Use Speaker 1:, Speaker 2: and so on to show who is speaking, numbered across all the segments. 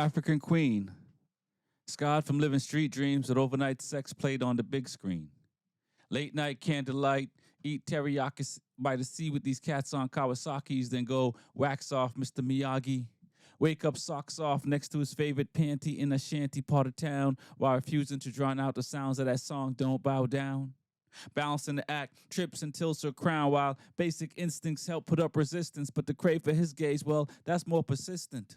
Speaker 1: African queen, scarred from living street dreams with overnight sex played on the big screen. Late night candlelight, eat teriyaki by the sea with these cats on Kawasaki's, then go wax off Mr. Miyagi. Wake up, socks off next to his favorite panty in a shanty part of town while refusing to drown out the sounds of that song, Don't Bow Down. Balancing the act, trips and tilts her crown while basic instincts help put up resistance, but the crave for his gaze, well, that's more persistent.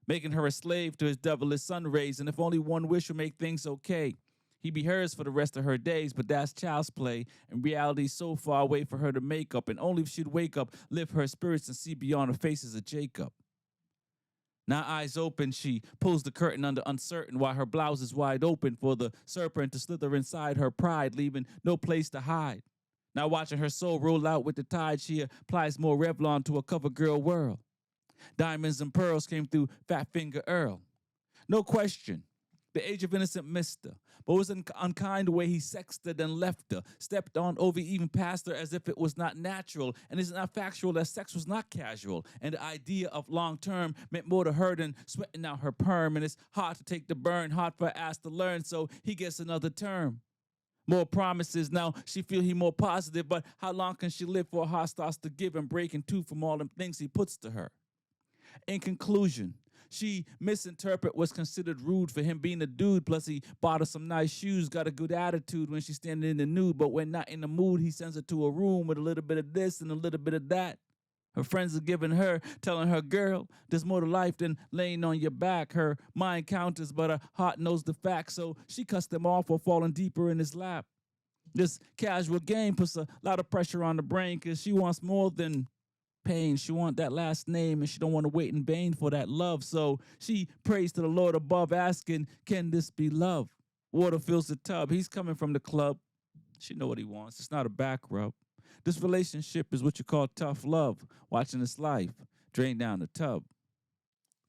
Speaker 1: Making her a slave to his devilish sun rays, and if only one wish would make things okay. He'd be hers for the rest of her days, but that's child's play, and reality's so far away for her to make up, and only if she'd wake up, lift her spirits and see beyond the faces of Jacob. Now eyes open, she pulls the curtain under uncertain while her blouse is wide open for the serpent to slither inside her pride, leaving no place to hide. Now watching her soul roll out with the tide, she applies more Revlon to a cover girl world. Diamonds and pearls came through Fat Finger Earl. No question, the age of innocent mister, but it was an unkind way he sexed her, then left her, stepped on over, even past her as if it was not natural, and it's not factual that sex was not casual, and the idea of long term meant more to her than sweating out her perm, and it's hard to take the burn, hard for her ass to learn, so he gets another term. More promises, now she feel he more positive, but how long can she live for a heart starts to give and break in two from all them things he puts to her? In conclusion, she misinterpret what's considered rude for him being a dude, plus he bought her some nice shoes, got a good attitude when she's standing in the nude, but when not in the mood, he sends her to a room with a little bit of this and a little bit of that. Her friends are giving her, telling her, girl, there's more to life than laying on your back. Her mind counters, but her heart knows the facts, so she cuts them off for falling deeper in his lap. This casual game puts a lot of pressure on the brain because she wants more than pain. She want that last name, and she don't want to wait in vain for that love. So she prays to the Lord above, asking, can this be love? Water fills the tub. He's coming from the club. She know what he wants. It's not a back rub. This relationship is what you call tough love. Watching this life drain down the tub.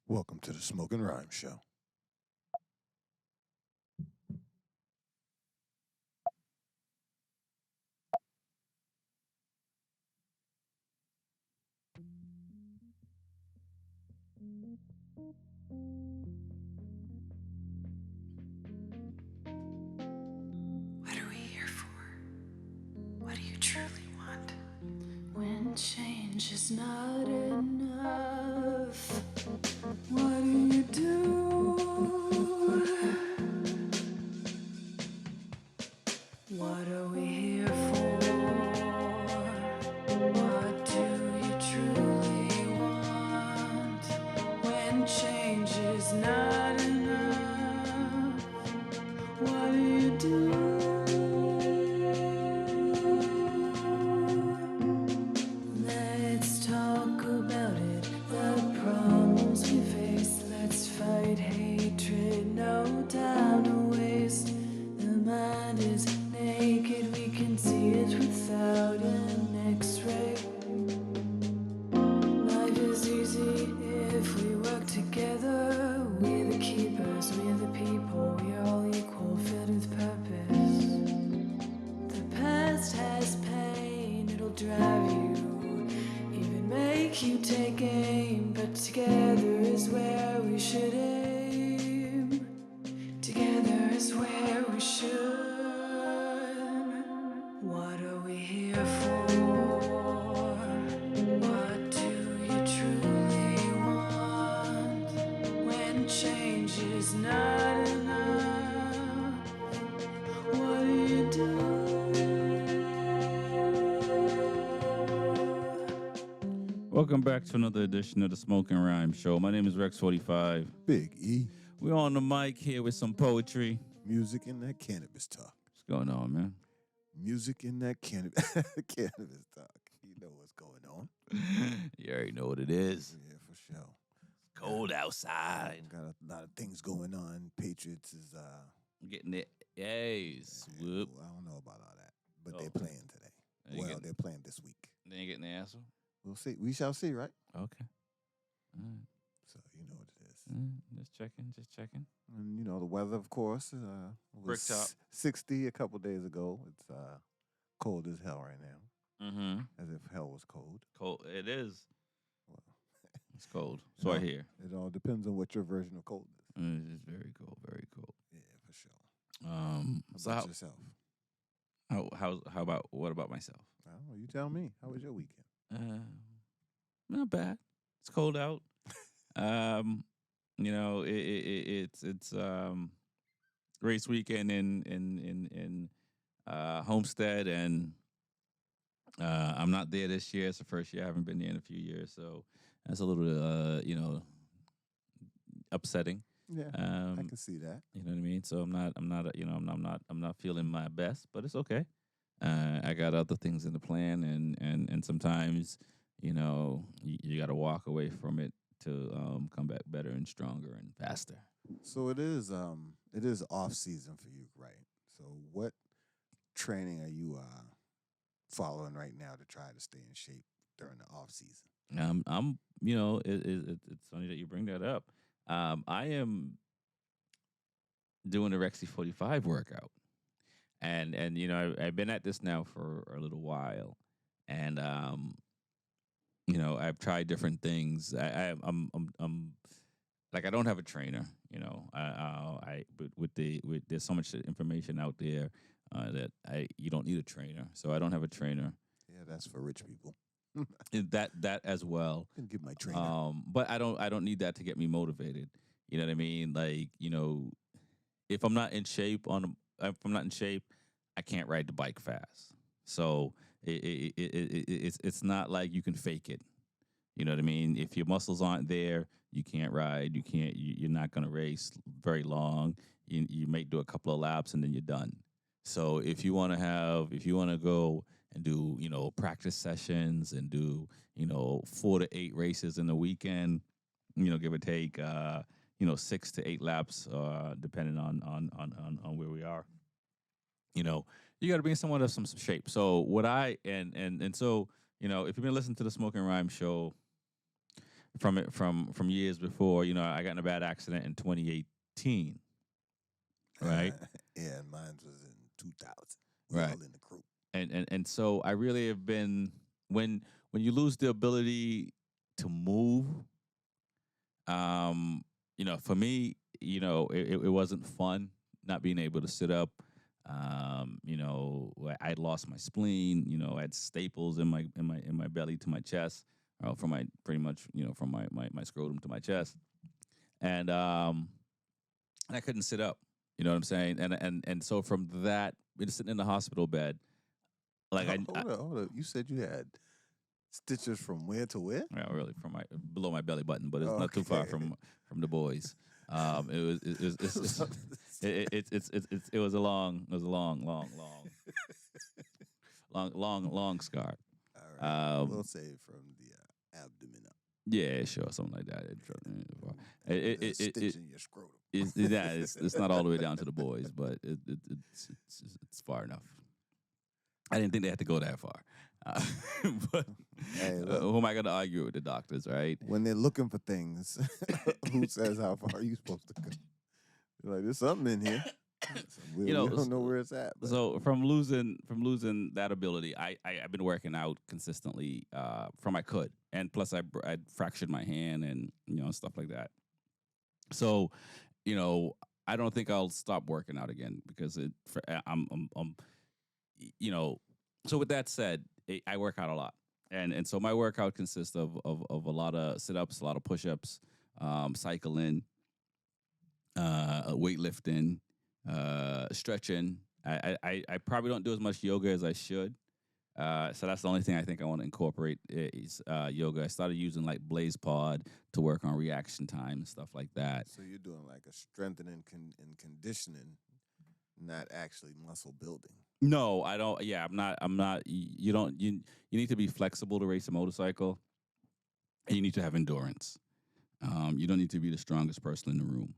Speaker 2: Welcome to the Smokin' Rhyme Show.
Speaker 3: What are we here for? What do you truly want? When change is not enough, what do you do? What are we here for? What do you truly want? When change is not enough, what do you do? Let's talk about it, the problems we face. Let's fight hatred, no time to waste. The mind is naked, we can see it without an x-ray. Life is easy if we work together. We're the keepers, we're the people, we're all equal, filled with purpose. The past has pain, it'll drive you, even make you take aim. But together is where we should aim. Together is where we should. What are we here for? What do you truly want? When change is not enough, what do you do?
Speaker 1: Welcome back to another edition of the Smokin' Rhyme Show. My name is Rex45.
Speaker 2: Big E,
Speaker 1: We're on the mic here with some poetry.
Speaker 2: music in that cannabis talk.
Speaker 1: What's going on, man?
Speaker 2: Music in that cannabis talk. You know what's going on.
Speaker 1: You already know what it is.
Speaker 2: Yeah, for sure.
Speaker 1: Cold outside.
Speaker 2: Got a lot of things going on. Patriots is
Speaker 1: Getting the A's. Whoop.
Speaker 2: I don't know about all that, but
Speaker 1: Oh.
Speaker 2: they're playing today.
Speaker 1: They
Speaker 2: Well,
Speaker 1: getting-
Speaker 2: they're playing this week.
Speaker 1: They ain't getting the asshole?
Speaker 2: We'll see. We shall see, right?
Speaker 1: Okay. All right.
Speaker 2: So you know what it is.
Speaker 1: Just checking.
Speaker 2: And you know the weather, of course, was
Speaker 1: Bricktop.
Speaker 2: 60 a couple days ago. It's cold as hell right now,
Speaker 1: Mm-hmm.
Speaker 2: as if hell was cold.
Speaker 1: Cold. It is.
Speaker 2: Well,
Speaker 1: It's cold. So I hear.
Speaker 2: It all depends on what your version of cold is.
Speaker 1: It's very cold. Very cold.
Speaker 2: Yeah, for sure.
Speaker 1: So
Speaker 2: How about yourself?
Speaker 1: how about what about myself?
Speaker 2: I don't know. You tell me. How was your weekend?
Speaker 1: Not bad. It's cold out. It's race weekend in Homestead, and I'm not there this year. It's the first year I haven't been there in a few years, so that's a little upsetting.
Speaker 2: Yeah, I can see that.
Speaker 1: You know what I mean? So I'm not feeling my best, but it's okay. I got other things in the plan, and sometimes you got to walk away from it to come back better and stronger and faster.
Speaker 2: So it is off season for you, right? So what training are you following right now to try to stay in shape during the off season?
Speaker 1: It's funny that you bring that up. I am doing the Rexy 45 workout, and I've been at this now for a little while, and I've tried different things. I'm like, I don't have a trainer. But there's so much information out there that you don't need a trainer, so I don't have a trainer.
Speaker 2: Yeah, that's for rich people.
Speaker 1: that as well.
Speaker 2: I can get my trainer.
Speaker 1: But I don't need that to get me motivated. You know what I mean? Like, if I'm not in shape, I can't ride the bike fast. So it's not like you can fake it. You know what I mean? If your muscles aren't there, you can't ride. You're not going to race very long. You may do a couple of laps and then you're done. So if you want to go and do, practice sessions and do, 4 to 8 races in the weekend, give or take, 6 to 8 laps, depending on where we are. You got to be in somewhat of some shape. So what so, if you've been listening to the Smokin' Rhyme show from years before, I got in a bad accident in 2018. Right?
Speaker 2: Yeah, mine was in 2000.
Speaker 1: Right.
Speaker 2: All in the crew.
Speaker 1: And so I really have been, when you lose the ability to move, for me, it wasn't fun not being able to sit up. I'd lost my spleen. I had staples in my belly to my chest, from my scrotum to my chest, and I couldn't sit up. You know what I'm saying? And so from that, sitting in the hospital bed, like
Speaker 2: hold up. You said you had stitches from where to where?
Speaker 1: Yeah, really, from below my belly button, but it's not too far from the boys. It was a long scar.
Speaker 2: All right. We'll say from the abdomen up.
Speaker 1: Yeah, sure, something like that.
Speaker 2: Stitch in your scrotum.
Speaker 1: It's not all the way down to the boys, but it's far enough. I didn't think they had to go that far. But
Speaker 2: Hey,
Speaker 1: who am I going to argue with the doctors, right?
Speaker 2: When they're looking for things, who says how far are you supposed to go? You're like, there's something in here. We don't know where it's at. But.
Speaker 1: So from losing that ability, I've been working out consistently from I could, and plus I fractured my hand and stuff like that. So I don't think I'll stop working out again because So with that said, I work out a lot, and so my workout consists of a lot of sit-ups, a lot of push-ups, cycling, weightlifting, stretching. I probably don't do as much yoga as I should. So that's the only thing I think I want to incorporate is yoga. I started using like Blaze Pod to work on reaction time and stuff like that.
Speaker 2: So you're doing like a strengthening and conditioning, not actually muscle building.
Speaker 1: No, I don't. Yeah, I'm not. You need to be flexible to race a motorcycle, and you need to have endurance. You don't need to be the strongest person in the room.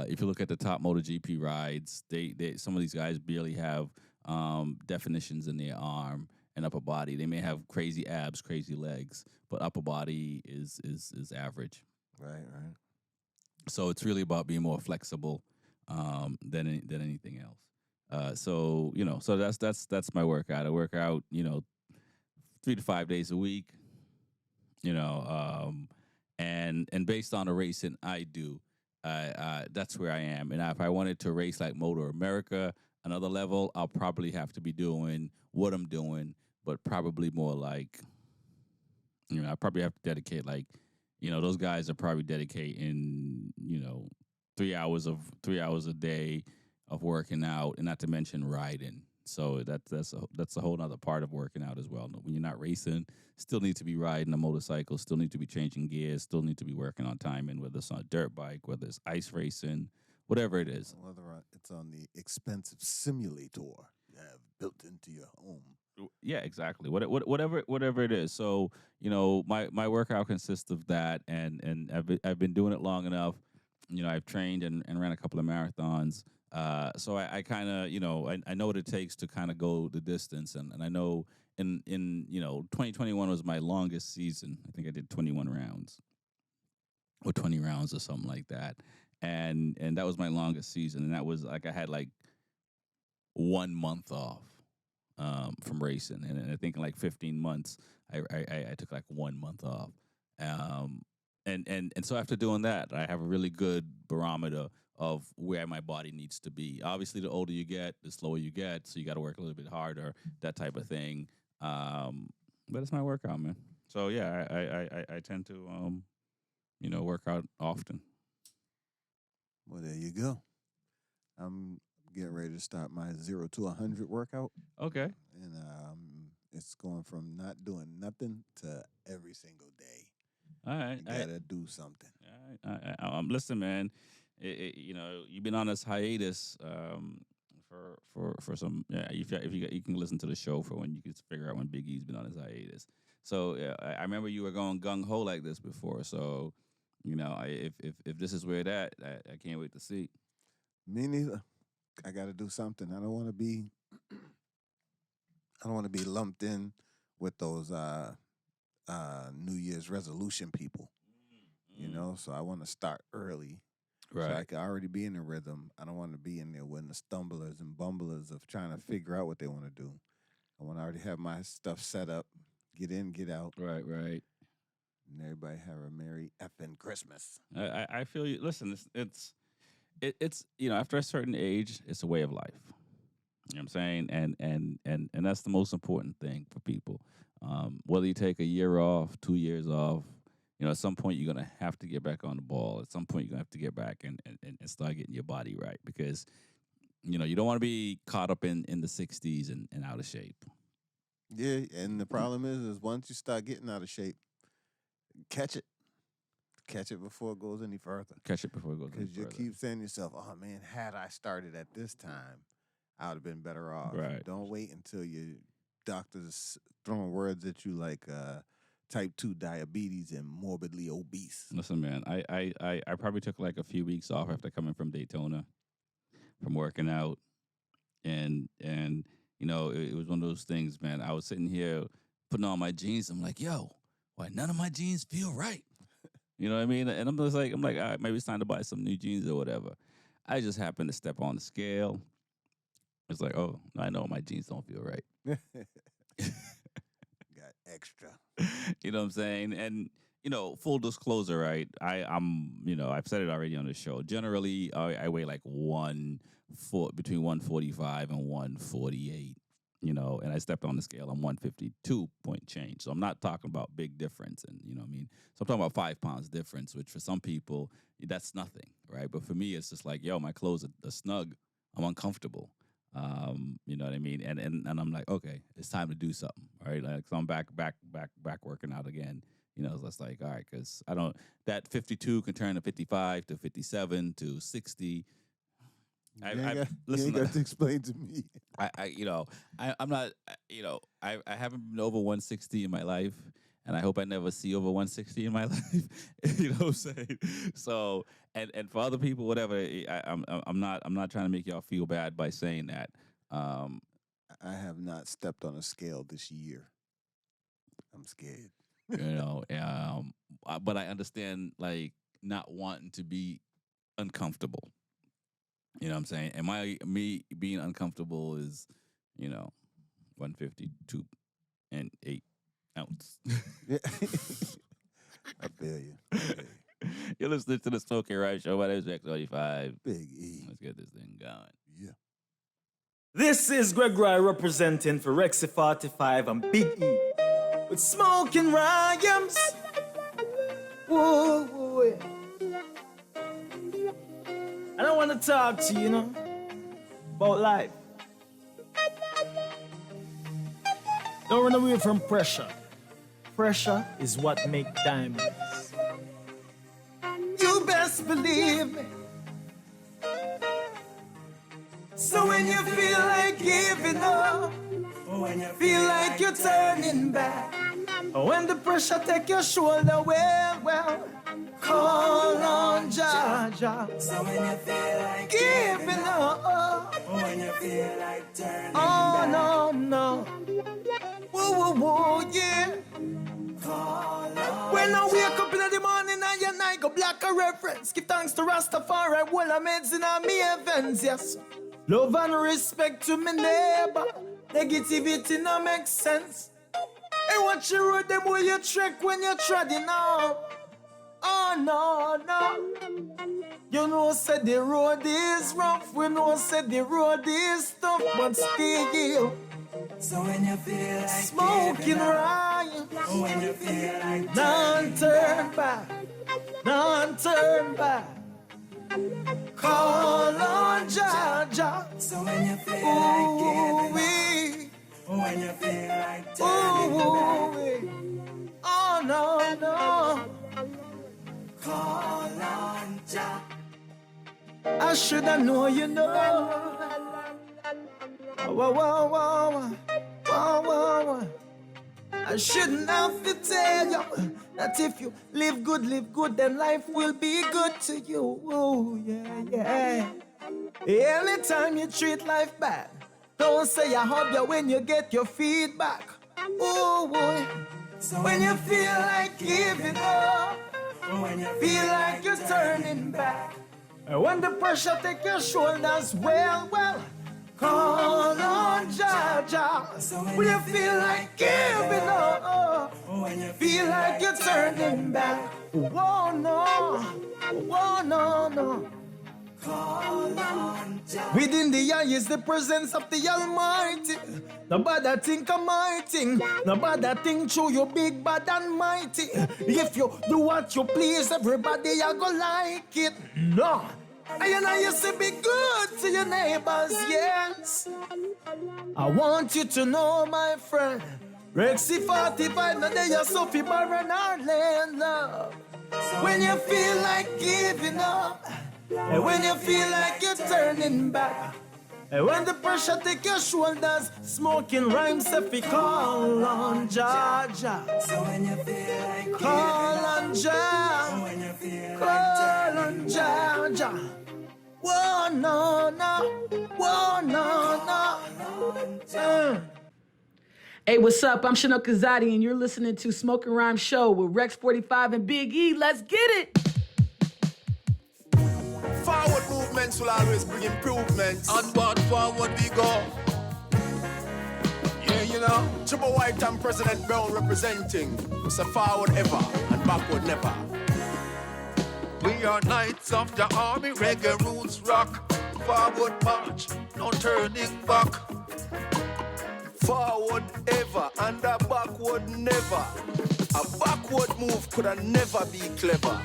Speaker 1: If you look at the top MotoGP rides, they some of these guys barely have definitions in their arm and upper body. They may have crazy abs, crazy legs, but upper body is average.
Speaker 2: Right.
Speaker 1: So it's really about being more flexible than anything else. So that's my workout. I work out 3 to 5 days a week. and based on the racing I do, that's where I am. And if I wanted to race like Motor America, another level, I'll probably have to be doing what I'm doing, but probably more like, I probably have to dedicate like, those guys are probably dedicating, 3 hours a day of working out, and not to mention riding. So that's a whole other part of working out as well. When you're not racing, still need to be riding a motorcycle, still need to be changing gears, still need to be working on timing, whether it's on a dirt bike, whether it's ice racing, whatever it is.
Speaker 2: Whether it's on the expensive simulator you have built into your home.
Speaker 1: Yeah, exactly. Whatever it is. So my workout consists of that, and I've been doing it long enough. I've trained and ran a couple of marathons. So I kind of I know what it takes to kind of go the distance, and I know in 2021 was my longest season. I think I did 21 rounds or 20 rounds or something like that, and that was my longest season, and that was like I had like 1 month off from racing, and I think in like 15 months, I took like 1 month off, and so after doing that, I have a really good barometer of where my body needs to be. Obviously, the older you get, the slower you get, so you got to work a little bit harder, that type of thing. But it's my workout, man. So yeah, I tend to work out often.
Speaker 2: Well, there you go. I'm getting ready to start my 0 to 100 workout.
Speaker 1: Okay.
Speaker 2: And it's going from not doing nothing to every single day.
Speaker 1: All right.
Speaker 2: You gotta do something.
Speaker 1: All right. Listen, man. You've been on this hiatus for some. Yeah, if you can listen to the show for when you can figure out when Big E's been on his hiatus. So I remember you were going gung ho like this before. So if this is where it at, I can't wait to see.
Speaker 2: Me neither. I got to do something. I don't want to be. I don't want to be lumped in with those New Year's resolution people. So I want to start early.
Speaker 1: Right.
Speaker 2: So I can already be in the rhythm. I don't want to be in there with the stumblers and bumblers of trying to figure out what they want to do. I want to already have my stuff set up, get in, get out.
Speaker 1: Right.
Speaker 2: And everybody have a merry effing Christmas.
Speaker 1: I feel you. Listen, it's after a certain age, it's a way of life. You know what I'm saying? And that's the most important thing for people. Whether you take a year off, 2 years off, at some point you're gonna have to get back on the ball. At some point you're gonna have to get back and start getting your body right, because you don't want to be caught up in the 60s and out of shape.
Speaker 2: Yeah, and the problem is once you start getting out of shape, catch it before it goes any further.
Speaker 1: Catch it before it goes any
Speaker 2: further. Because you keep saying to yourself, oh man, had I started at this time, I would have been better off.
Speaker 1: Right.
Speaker 2: Don't wait until your doctor's throwing words at you like type 2 diabetes and morbidly obese.
Speaker 1: Listen, man, I probably took like a few weeks off after coming from Daytona, from working out, and it was one of those things, man. I was sitting here putting on my jeans. I'm like, yo, why none of my jeans feel right? You know what I mean? And I'm like, all right, maybe it's time to buy some new jeans or whatever. I just happened to step on the scale. It's like, oh, I know my jeans don't feel right.
Speaker 2: Got extra.
Speaker 1: You know what I'm saying? And, full disclosure, right? I've said it already on the show. Generally, I weigh like between 145 and 148. And I stepped on the scale. I'm 152 point change. So I'm not talking about big difference. And, you know what I mean? So I'm talking about 5 pounds difference, which for some people, that's nothing, right? But for me, it's just like, yo, my clothes are snug. I'm uncomfortable. You know what I mean? And I'm like, okay, it's time to do something, right? Like, so I'm back working out again. It's like, all right, because that 52 can turn to 55 to 57 to 60.
Speaker 2: Listen, you got to explain to me.
Speaker 1: I'm not, I haven't been over 160 in my life, and I hope I never see over 160 in my life. You know what I'm saying? So, and for other people, whatever, I'm not trying to make y'all feel bad by saying that.
Speaker 2: I have not stepped on a scale this year. I'm scared.
Speaker 1: But I understand, like, not wanting to be uncomfortable. You know what I'm saying? And me being uncomfortable is, 152 and 8 ounce.
Speaker 2: I feel you. I feel you.
Speaker 1: You're listening to the Smokin Rhyme Show. My name is X25.
Speaker 2: Big E.
Speaker 1: Let's get this thing going.
Speaker 2: Yeah.
Speaker 4: This is Gregory representing for Rexy 45 and Big E with Smokin Rhymes. Whoa, whoa, yeah. And I want to talk to you, about life. Don't run away from pressure. Pressure is what makes diamonds. You best believe me. So when you feel like giving up, when you feel like you're turning back, when the pressure take your shoulder, well, call on Jah. So when you feel like giving up, when you feel like turning back, no. Whoa, yeah. When I wake up in the morning and your night go black a reference. Give thanks to Rastafari, well I'm in me heavens, yes. Love and respect to my neighbor. Negativity no make sense. Hey, watch your road, them way you trek when you're treading out. Oh no. You know said the road is rough. We know said the road is tough, but still. So when you feel like Smokin Rhyme, when you feel like none turn back, call on Jah. So when you feel like giving up, when you feel like turning back, oh no, call on Jah. I should have known, Whoa. I shouldn't have to tell you that if you live good, then life will be good to you. Oh, yeah. Anytime you treat life bad, don't say I hug you when you get your feedback. Oh, boy. So when you feel like giving up, when you feel like you're turning back, and when the pressure take your shoulders, well, call on Jah. So when you feel like giving up, when you feel like you're turning back, oh no. Call on Jah. Within the eye is the presence of the Almighty. Nobody think of my thing. Nobody think through you big, bad and mighty. If you do what you please, everybody a go like it. No. And I used to be good to your neighbors, yes. I want you to know, my friend, Rexy 45, now they are Sophie Baron Arlen, love. When you feel like giving up, and when you feel like you're turning back, and when the pressure take your shoulders, Smokin Rhymes if you call on Jah. So when you feel like call on Jah, when you feel call on Jah. Whoa, no.
Speaker 5: Hey, what's up? I'm Chinook Kazadi, and you're listening to Smokin Rhyme Show with Rex 45 and Big E. Let's get it!
Speaker 6: Forward movements will always bring improvements. Onward, forward we go. Yeah, Triple White and President Brown representing. It's a forward ever and backward never. We are knights of the army, reggae roots rock. Forward march, no turning back. Forward ever and a backward never. A backward move could have never be clever.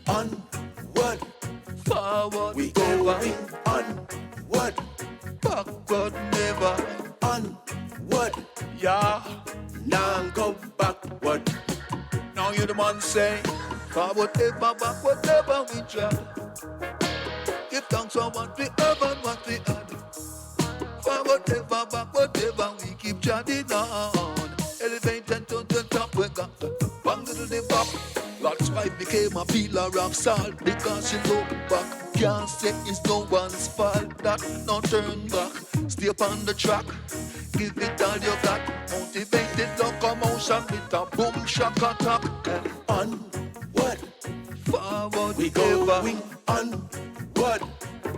Speaker 6: Onward, forward we going onward. Backward never. Onward, yeah. Now go backward. Now you the man say, forward ever, backward never we try. Give thanks for what we have and what we had. Forward ever, backward ever, we keep chatting on. Elevated to the top, we got the bang to the bop. God's wife became a pillar of salt because she looked back. Can't say it's no one's fault, that no turn back. Stay upon the track, give it all you got. Motivated locomotion with a boom shock attack. Onward, forward we going onward,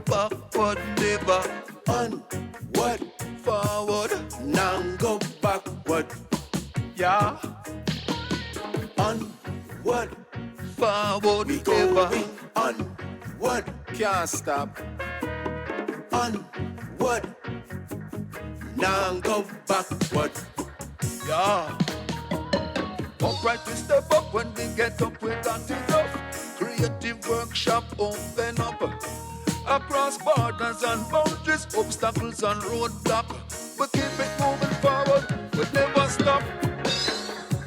Speaker 6: backward never. Onward, forward, now go backward. Yeah. Onward. can't stop. Onward, now go backward. Yeah. Upright we step up, when we get up we got enough. Creative workshop open up. Across borders and boundaries, obstacles and roadblocks. We keep it moving forward, we never stop.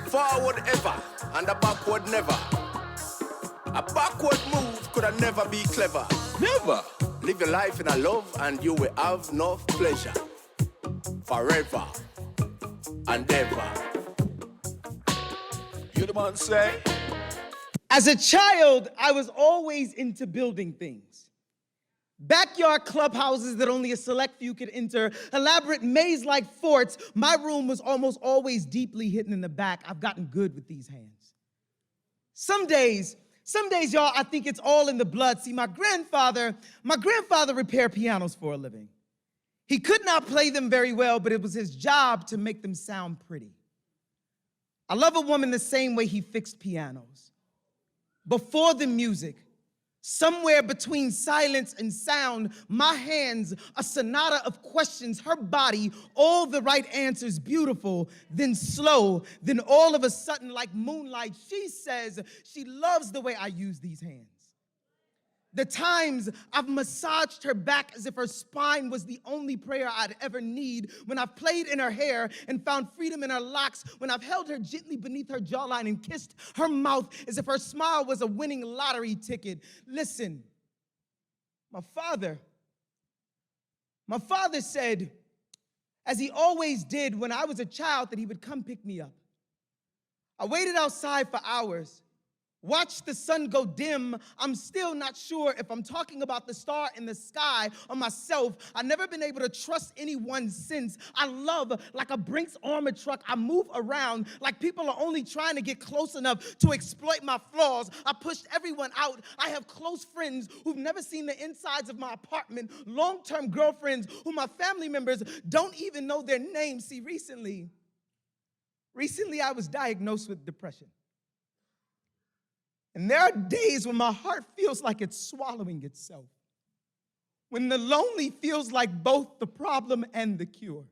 Speaker 6: Forward ever, and a backward never. A backward move could have never be clever. Never. Live your life in a love and you will have no pleasure. Forever and ever. You the man say?
Speaker 4: As a child, I was always into building things. Backyard clubhouses that only a select few could enter, elaborate maze-like forts. My room was almost always deeply hidden in the back. I've gotten good with these hands. Some days, y'all, I think it's all in the blood. See, my grandfather repaired pianos for a living. He could not play them very well, but it was his job to make them sound pretty. I love a woman the same way he fixed pianos. Before the music, somewhere between silence and sound, my hands, a sonata of questions, her body, all the right answers, beautiful, then slow, then all of a sudden like moonlight, she says she loves the way I use these hands. The times I've massaged her back as if her spine was the only prayer I'd ever need, when I've played in her hair and found freedom in her locks, when I've held her gently beneath her jawline and kissed her mouth as if her smile was a winning lottery ticket. Listen, my father said, as he always did when I was a child, that he would come pick me up. I waited outside for hours. Watch the sun go dim. I'm still not sure if I'm talking about the star in the sky or myself. I've never been able to trust anyone since. I love like a Brinks armored truck. I move around like people are only trying to get close enough to exploit my flaws. I pushed everyone out. I have close friends who've never seen the insides of my apartment, long-term girlfriends who my family members don't even know their names. See, recently I was diagnosed with depression. And there are days when my heart feels like it's swallowing itself, when the lonely feels like both the problem and the cure.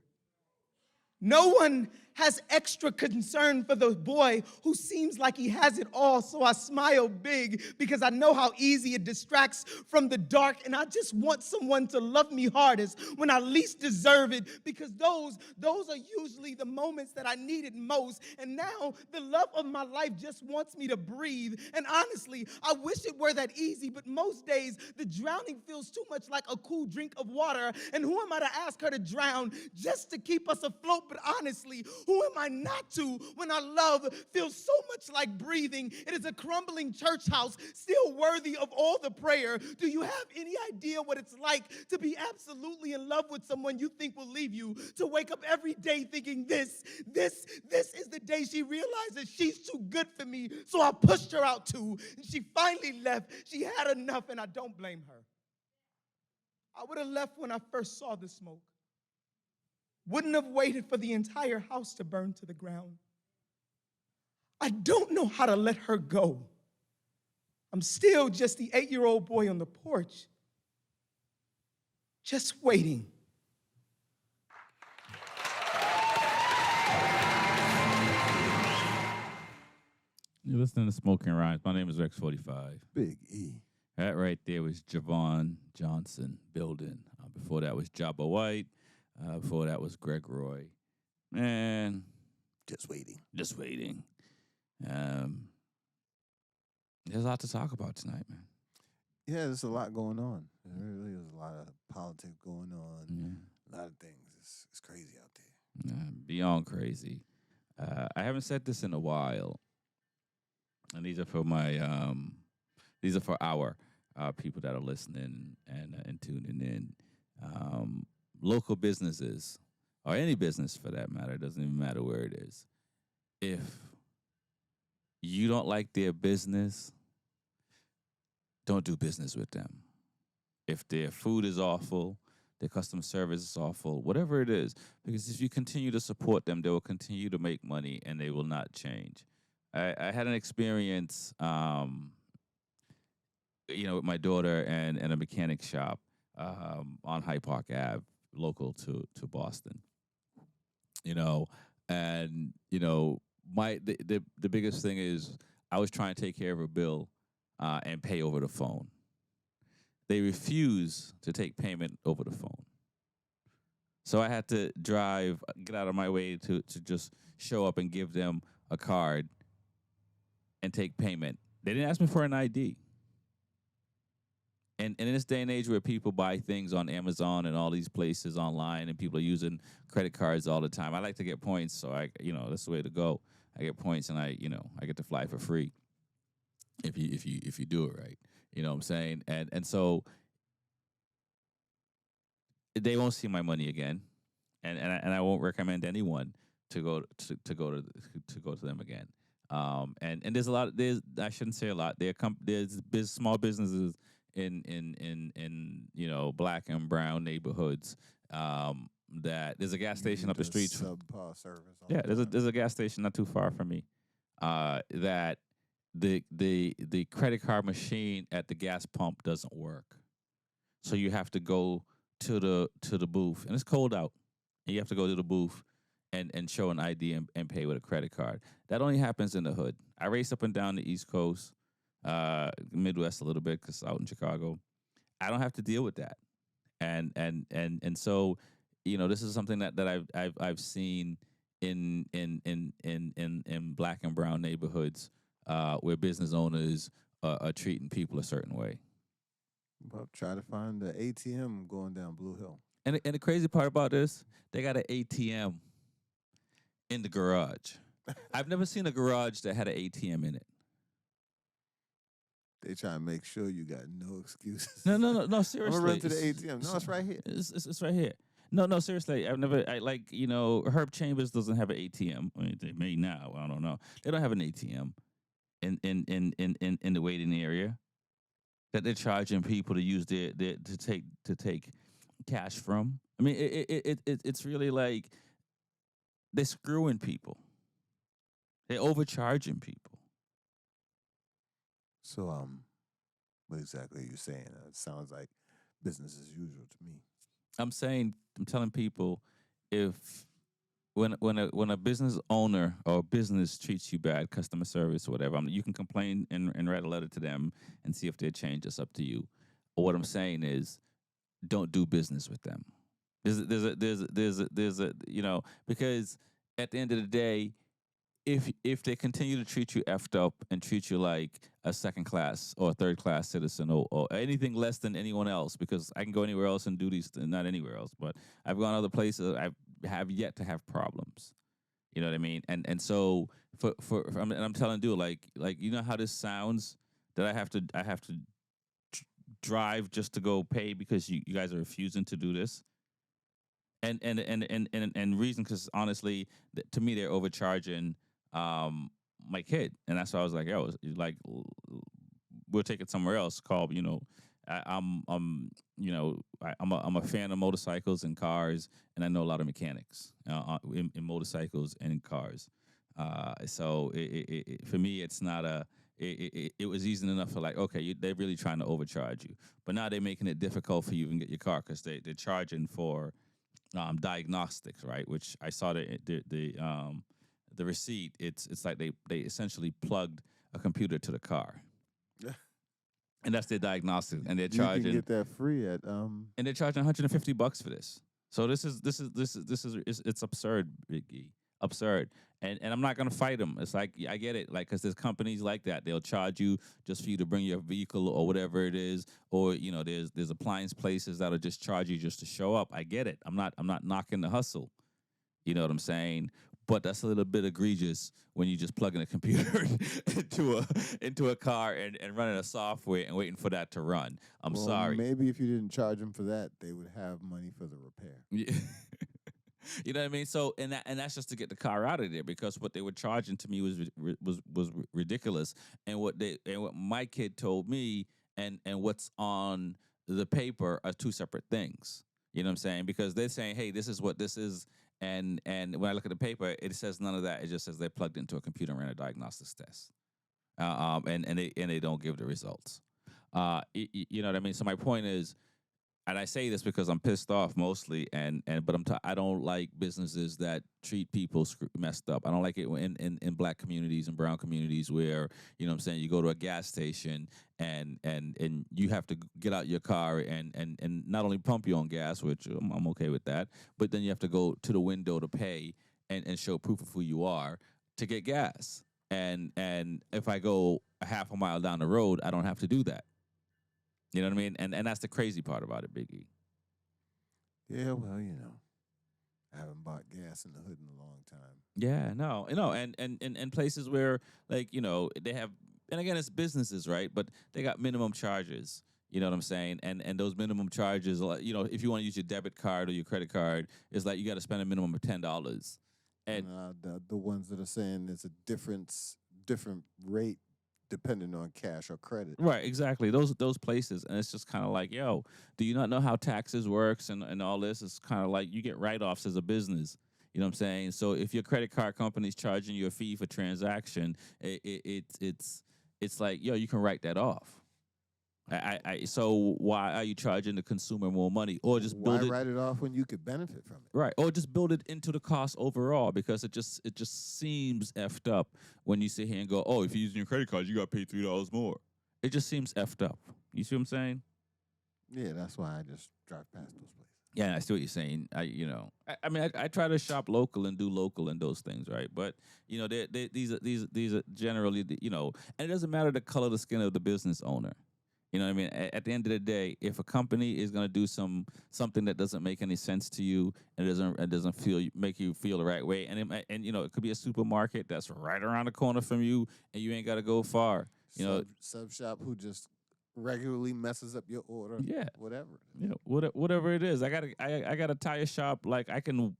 Speaker 4: No one has extra concern for the boy who seems like he has it all, so I smile big because I know how easy it distracts from the dark, and I just want someone to love me hardest when I least deserve it, because those are usually the moments that I need it most. And now the love of my life just wants me to breathe, and honestly, I wish it were that easy, but most days the drowning feels too much like a cool drink of water, and who am I to ask her to drown just to keep us afloat? But honestly, who am I not to when our love feels so much like breathing? It is a crumbling church house, still worthy of all the prayer. Do you have any idea what it's like to be absolutely in love with someone you think will leave you? To wake up every day thinking this is the day she realizes she's too good for me, so I pushed her out too. And she finally left. She had enough, and I don't blame her. I would have left when I first saw the smoke. Wouldn't have waited for the entire house to burn to the ground. I don't know how to let her go. I'm still just the 8-year-old boy on the porch, just waiting.
Speaker 1: You're listening to Smokin' Rhymes. My name is Rex45.
Speaker 2: Big E.
Speaker 1: That right there was Javon Johnson building. Before that was Jabba White. Before that was Greg Roy. And
Speaker 2: Just waiting.
Speaker 1: There's a lot to talk about tonight, man.
Speaker 2: Yeah, there's a lot going on. There really is a lot of politics going on.
Speaker 1: Yeah.
Speaker 2: A lot of things. It's crazy out there.
Speaker 1: Beyond crazy. I haven't said this in a while. And these are for our people that are listening and tuning in. Local businesses, or any business for that matter, doesn't even matter where it is. If you don't like their business, don't do business with them. If their food is awful, their customer service is awful, whatever it is, because if you continue to support them, they will continue to make money and they will not change. I had an experience with my daughter and a mechanic shop on Hyde Park Ave, local to Boston. And my the biggest thing is I was trying to take care of a bill and pay over the phone. They refuse to take payment over the phone. So I had to get out of my way to just show up and give them a card and take payment. They didn't ask me for an ID. And in this day and age where people buy things on Amazon and all these places online and people are using credit cards all the time, I like to get points. So that's the way to go. I get points and I get to fly for free if you do it right. You know what I'm saying? And so they won't see my money again, and I won't recommend anyone to go to them again. And there's I shouldn't say a lot. There's small businesses in black and brown neighborhoods that there's a gas station up the street.
Speaker 2: Subpar service.
Speaker 1: Yeah, there's a gas station not too far from me. That the credit card machine at the gas pump doesn't work, so you have to go to the booth, and it's cold out, and you have to go to the booth and show an ID and pay with a credit card. That only happens in the hood. I race up and down the East Coast, Midwest a little bit because out in Chicago, I don't have to deal with that, and so this is something that I've seen in black and brown neighborhoods where business owners are treating people a certain way.
Speaker 2: Well, try to find the ATM going down Blue Hill.
Speaker 1: And the crazy part about this, they got an ATM in the garage. I've never seen a garage that had an ATM in it.
Speaker 2: They try to make sure you got no excuses.
Speaker 1: No, seriously.
Speaker 2: I'm gonna run to the ATM. No, it's right here.
Speaker 1: It's right here. No, seriously. Herb Chambers doesn't have an ATM. I mean, they may now. I don't know. They don't have an ATM in the waiting area that they're charging people to use to take cash from. I mean, it's really like they're screwing people. They're overcharging people.
Speaker 2: So, what exactly are you saying? It sounds like business as usual to me.
Speaker 1: I'm telling people, when a business owner or business treats you bad, customer service or whatever, you can complain and write a letter to them and see if they change. It's up to you. Or what I'm saying is, don't do business with them. There's a because at the end of the day, if they continue to treat you effed up and treat you like a second class or a third class citizen or anything less than anyone else, because I can go anywhere else and do these, not anywhere else, but I've gone other places, I have yet to have problems. You know what I mean? And so I'm telling dude, like how this sounds, that I have to drive just to go pay because you guys are refusing to do this. And reason, because honestly, to me, they're overcharging my kid, and that's why I was like, yo, like, we'll take it somewhere else. Called, I'm a fan of motorcycles and cars, and I know a lot of mechanics in motorcycles and in cars. So for me, it's not a. It was easy enough for like, okay, they're really trying to overcharge you, but now they're making it difficult for you to even get your car because they're charging for diagnostics, right? Which I saw the receipt. It's like they essentially plugged a computer to the car, and that's their diagnostics, and they're charging.
Speaker 2: You can get that free at
Speaker 1: and they're charging $150 for this. So this is it's absurd, Big E. Absurd. And I'm not gonna fight them. It's like, I get it, like, because there's companies like that. They'll charge you just for you to bring your vehicle or whatever it is, or there's appliance places that'll just charge you just to show up. I get it. I'm not knocking the hustle. You know what I'm saying? But that's a little bit egregious when you just plug in a computer into a car and running a software and waiting for that to run. I'm sorry.
Speaker 2: Maybe if you didn't charge them for that, they would have money for the repair.
Speaker 1: Yeah. You know what I mean? So, and that's just to get the car out of there, because what they were charging to me was ridiculous. And what my kid told me and what's on the paper are two separate things. You know what I'm saying? Because they're saying, hey, this is what this is. And when I look at the paper, it says none of that. It just says they plugged into a computer and ran a diagnostics test. And they don't give the results. You know what I mean? So my point is, and I say this because I'm pissed off mostly, but I don't like businesses that treat people messed up. I don't like it in black communities and brown communities where, you know what I'm saying, you go to a gas station and you have to get out your car and not only pump your own gas, which I'm okay with that, but then you have to go to the window to pay and show proof of who you are to get gas. And if I go a half a mile down the road, I don't have to do that. You know what I mean? And that's the crazy part about it, Big E.
Speaker 2: Yeah, well, I haven't bought gas in the hood in a long time.
Speaker 1: Yeah, no, and places where, like, they have, and again, it's businesses, right? But they got minimum charges. You know what I'm saying? And those minimum charges, if you want to use your debit card or your credit card, it's like you got to spend a minimum of $10. And
Speaker 2: the ones that are saying there's a different rate depending on cash or credit.
Speaker 1: Right, exactly. Those places, and it's just kind of like, yo, do you not know how taxes works and all this? It's kind of like you get write-offs as a business. You know what I'm saying? So if your credit card company's charging you a fee for transaction, it's like, yo, you can write that off. So why are you charging the consumer more money, or just build
Speaker 2: write it off when you could benefit from it?
Speaker 1: Right, or just build it into the cost overall, because it just seems effed up when you sit here and go, oh, if you're using your credit card, you got to pay $3 more. It just seems effed up. You see what I'm saying?
Speaker 2: Yeah, that's why I just drive past those places.
Speaker 1: Yeah, I see what you're saying. I mean, I try to shop local and do local and those things, right? But these are generally, and it doesn't matter the color of the skin of the business owner. You know what I mean? At the end of the day, if a company is going to do something that doesn't make any sense to you and it doesn't make you feel the right way, and it could be a supermarket that's right around the corner from you, and you ain't got to go far.
Speaker 2: Sub shop who just regularly messes up your order.
Speaker 1: Yeah,
Speaker 2: whatever.
Speaker 1: Whatever it is. I got a tire shop, like I can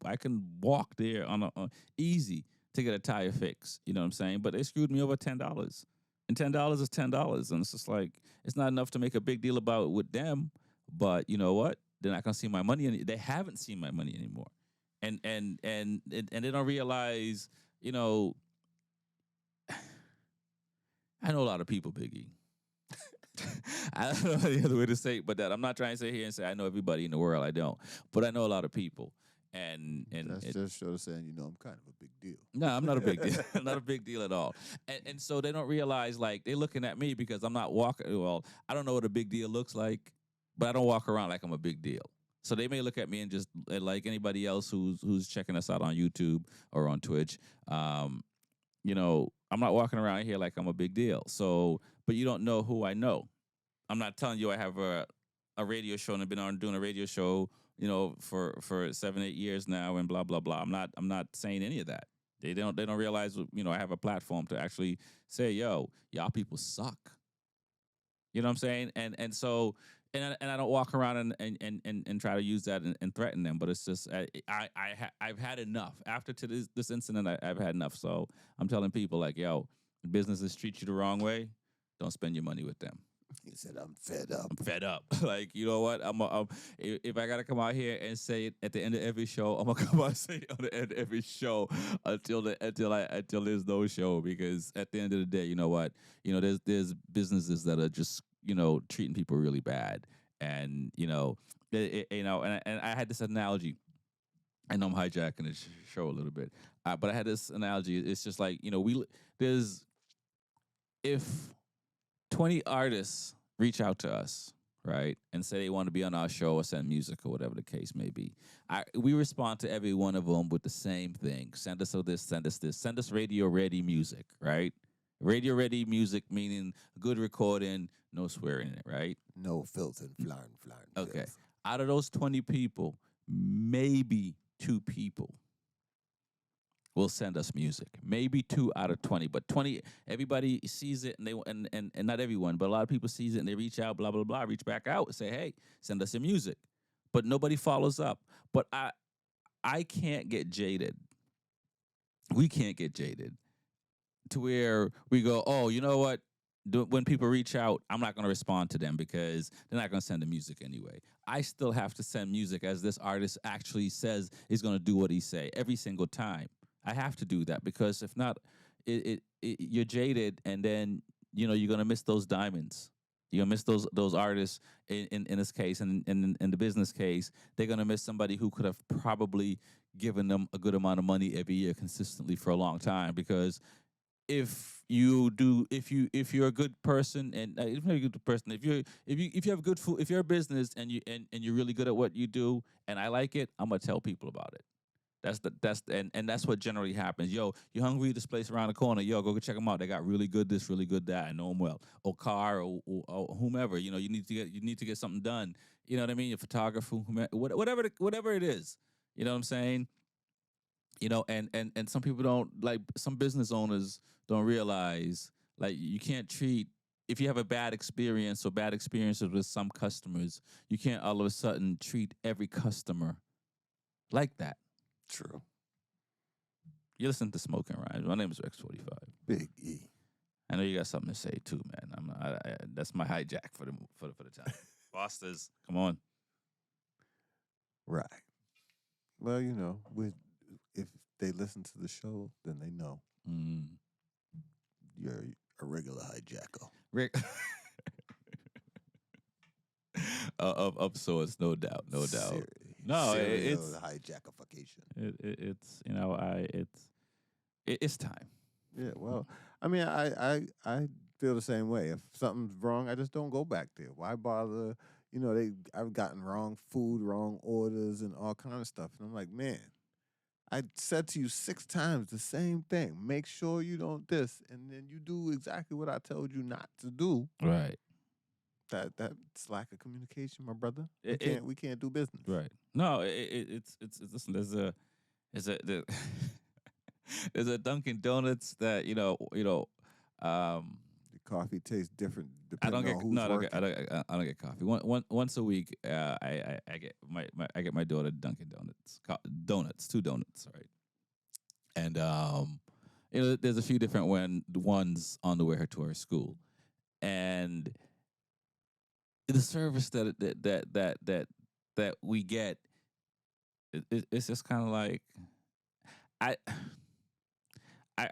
Speaker 1: walk there on easy to get a tire fix. You know what I'm saying? But they screwed me over $10. And $10 is $10, and it's just like, it's not enough to make a big deal about it with them. But you know what? They're not gonna see my money. They haven't seen my money anymore, and they don't realize. I know a lot of people, Biggie. I don't know any other way to say it, but that I'm not trying to sit here and say I know everybody in the world. I don't, but I know a lot of people. And
Speaker 2: that's just short of saying, I'm kind of a big deal.
Speaker 1: No, I'm not a big deal. I'm not a big deal at all. And so they don't realize, like, they're looking at me because I'm not walking. Well, I don't know what a big deal looks like, but I don't walk around like I'm a big deal. So they may look at me and just like anybody else who's checking us out on YouTube or on Twitch. I'm not walking around here like I'm a big deal. So, but you don't know who I know. I'm not telling you I have a radio show and I've been doing a radio show, for 7-8 years now and blah blah blah. I'm not saying any of that. They don't realize, I have a platform to actually say, yo, y'all people suck. You know what I'm saying? And so I don't walk around and try to use that and threaten them, but it's just I've had enough. After this incident, I've had enough. So I'm telling people, like, yo, businesses treat you the wrong way, don't spend your money with them.
Speaker 2: He said, I'm fed up.
Speaker 1: I'm fed up. Like, you know what? If I got to come out here and say it at the end of every show, I'm going to come out and say it on the end of every show until there's no show. Because at the end of the day, you know what? There's businesses that are just, treating people really bad. And, and I had this analogy. I know I'm hijacking the show a little bit. But I had this analogy. It's just like, if 20 artists reach out to us, right, and say they want to be on our show or send music or whatever the case may be, we respond to every one of them with the same thing. Send us this, send us this. Send us radio-ready music, right? Radio-ready music, meaning good recording, no swearing in it, right?
Speaker 2: No filth and flying.
Speaker 1: Okay.
Speaker 2: Filth.
Speaker 1: Out of those 20 people, maybe 2 people will send us music. Maybe 2 out of 20, but 20, everybody sees it, and they and not everyone, but a lot of people sees it and they reach out, blah blah blah, reach back out and say, hey, send us your music, but nobody follows up. But I can't get jaded. We can't get jaded to where we go, oh, you know what? When people reach out, I'm not going to respond to them because they're not going to send the music anyway. I still have to send music as this artist actually says he's going to do what he say every single time. I have to do that because if not, you're jaded, and then you're gonna miss those diamonds. You're gonna miss those artists in this case, and in the business case, they're gonna miss somebody who could have probably given them a good amount of money every year consistently for a long time. Because if you're a good person, and if you're a good person, if you have good food, if you're a business and you're really good at what you do, and I like it, I'm gonna tell people about it. That's what generally happens. Yo, you hungry? This place around the corner. Yo, go check them out. They got really good this, really good that. I know them well. Or car, or whomever. You know, you need to get something done. You know what I mean? Your photographer, whomever, whatever it is. You know what I'm saying? You know, and some people don't, like, some business owners don't realize, like, you can't treat, if you have a bad experience or bad experiences with some customers, you can't all of a sudden treat every customer like that.
Speaker 2: True.
Speaker 1: You listen to Smokin Rhymes. My name is Rex45.
Speaker 2: Big E.
Speaker 1: I know you got something to say too, man. That's my hijack for the time. Bostas, come on.
Speaker 2: Right. Well, you know, if they listen to the show, then they know you're a regular hijacker.
Speaker 1: Rick. Of sorts, no doubt. No, it's
Speaker 2: hijackerification.
Speaker 1: It's it's time.
Speaker 2: Yeah, well, I mean, I feel the same way. If something's wrong, I just don't go back there. Why bother? You know, I've gotten wrong food, wrong orders, and all kind of stuff. And I'm like, man, I said to you 6 times the same thing. Make sure you don't this, and then you do exactly what I told you not to do.
Speaker 1: Right.
Speaker 2: That's lack of communication, my brother. We can't do business.
Speaker 1: Right. No, it's listen. There's a Dunkin' Donuts that
Speaker 2: The coffee tastes different depending on who's working.
Speaker 1: I don't get coffee. Once a week, I get my daughter Dunkin' Donuts, 2 donuts, right? And there's a few different ones on the way her to her school, and the service that we get, it's just kind of like, I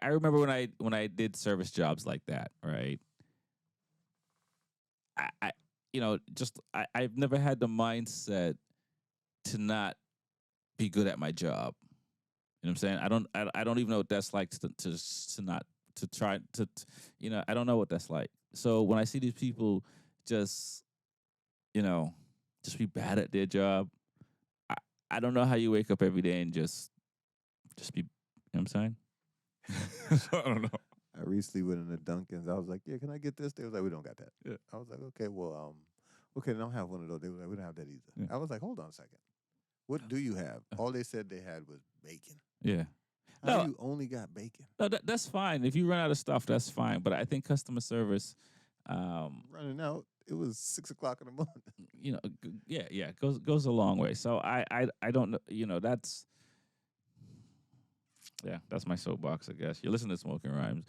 Speaker 1: remember when I did service jobs like that, right? I've never had the mindset to not be good at my job. You know what I'm saying? I don't even know what that's like to try to I don't know what that's like. So when I see these people just be bad at their job, I don't know how you wake up every day and just be, you know what I'm saying? I don't know.
Speaker 2: I recently went into Dunkin's. I was like, yeah, can I get this? They was like, we don't got that.
Speaker 1: Yeah.
Speaker 2: I was like, okay, well, okay, they don't have one of those. They were like, we don't have that either.
Speaker 1: Yeah.
Speaker 2: I was like, hold on a second. What do you have? All they said they had was bacon.
Speaker 1: Yeah.
Speaker 2: How you only got bacon?
Speaker 1: No, that's fine. If you run out of stuff, that's fine. But I think customer service,
Speaker 2: running out. It was 6 o'clock in the morning.
Speaker 1: Yeah, goes a long way. So I don't know. That's my soapbox, I guess. You listen to Smokin Rhymes.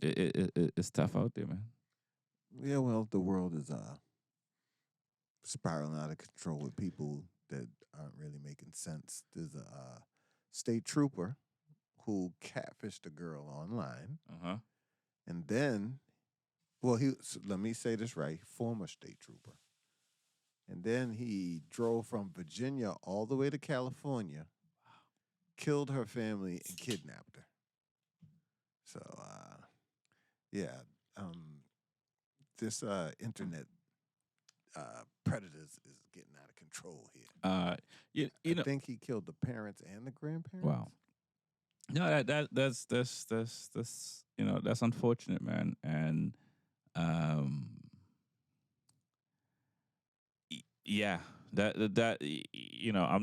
Speaker 1: It's tough out there, man.
Speaker 2: Yeah, well, the world is spiraling out of control with people that aren't really making sense. There's a state trooper who catfished a girl online. And then, let me say this right, former state trooper. And then he drove from Virginia all the way to California, killed her family, and kidnapped her. So, this internet predators is getting out of control here. I think he killed the parents and the grandparents.
Speaker 1: Wow. No, that's that's unfortunate, man. And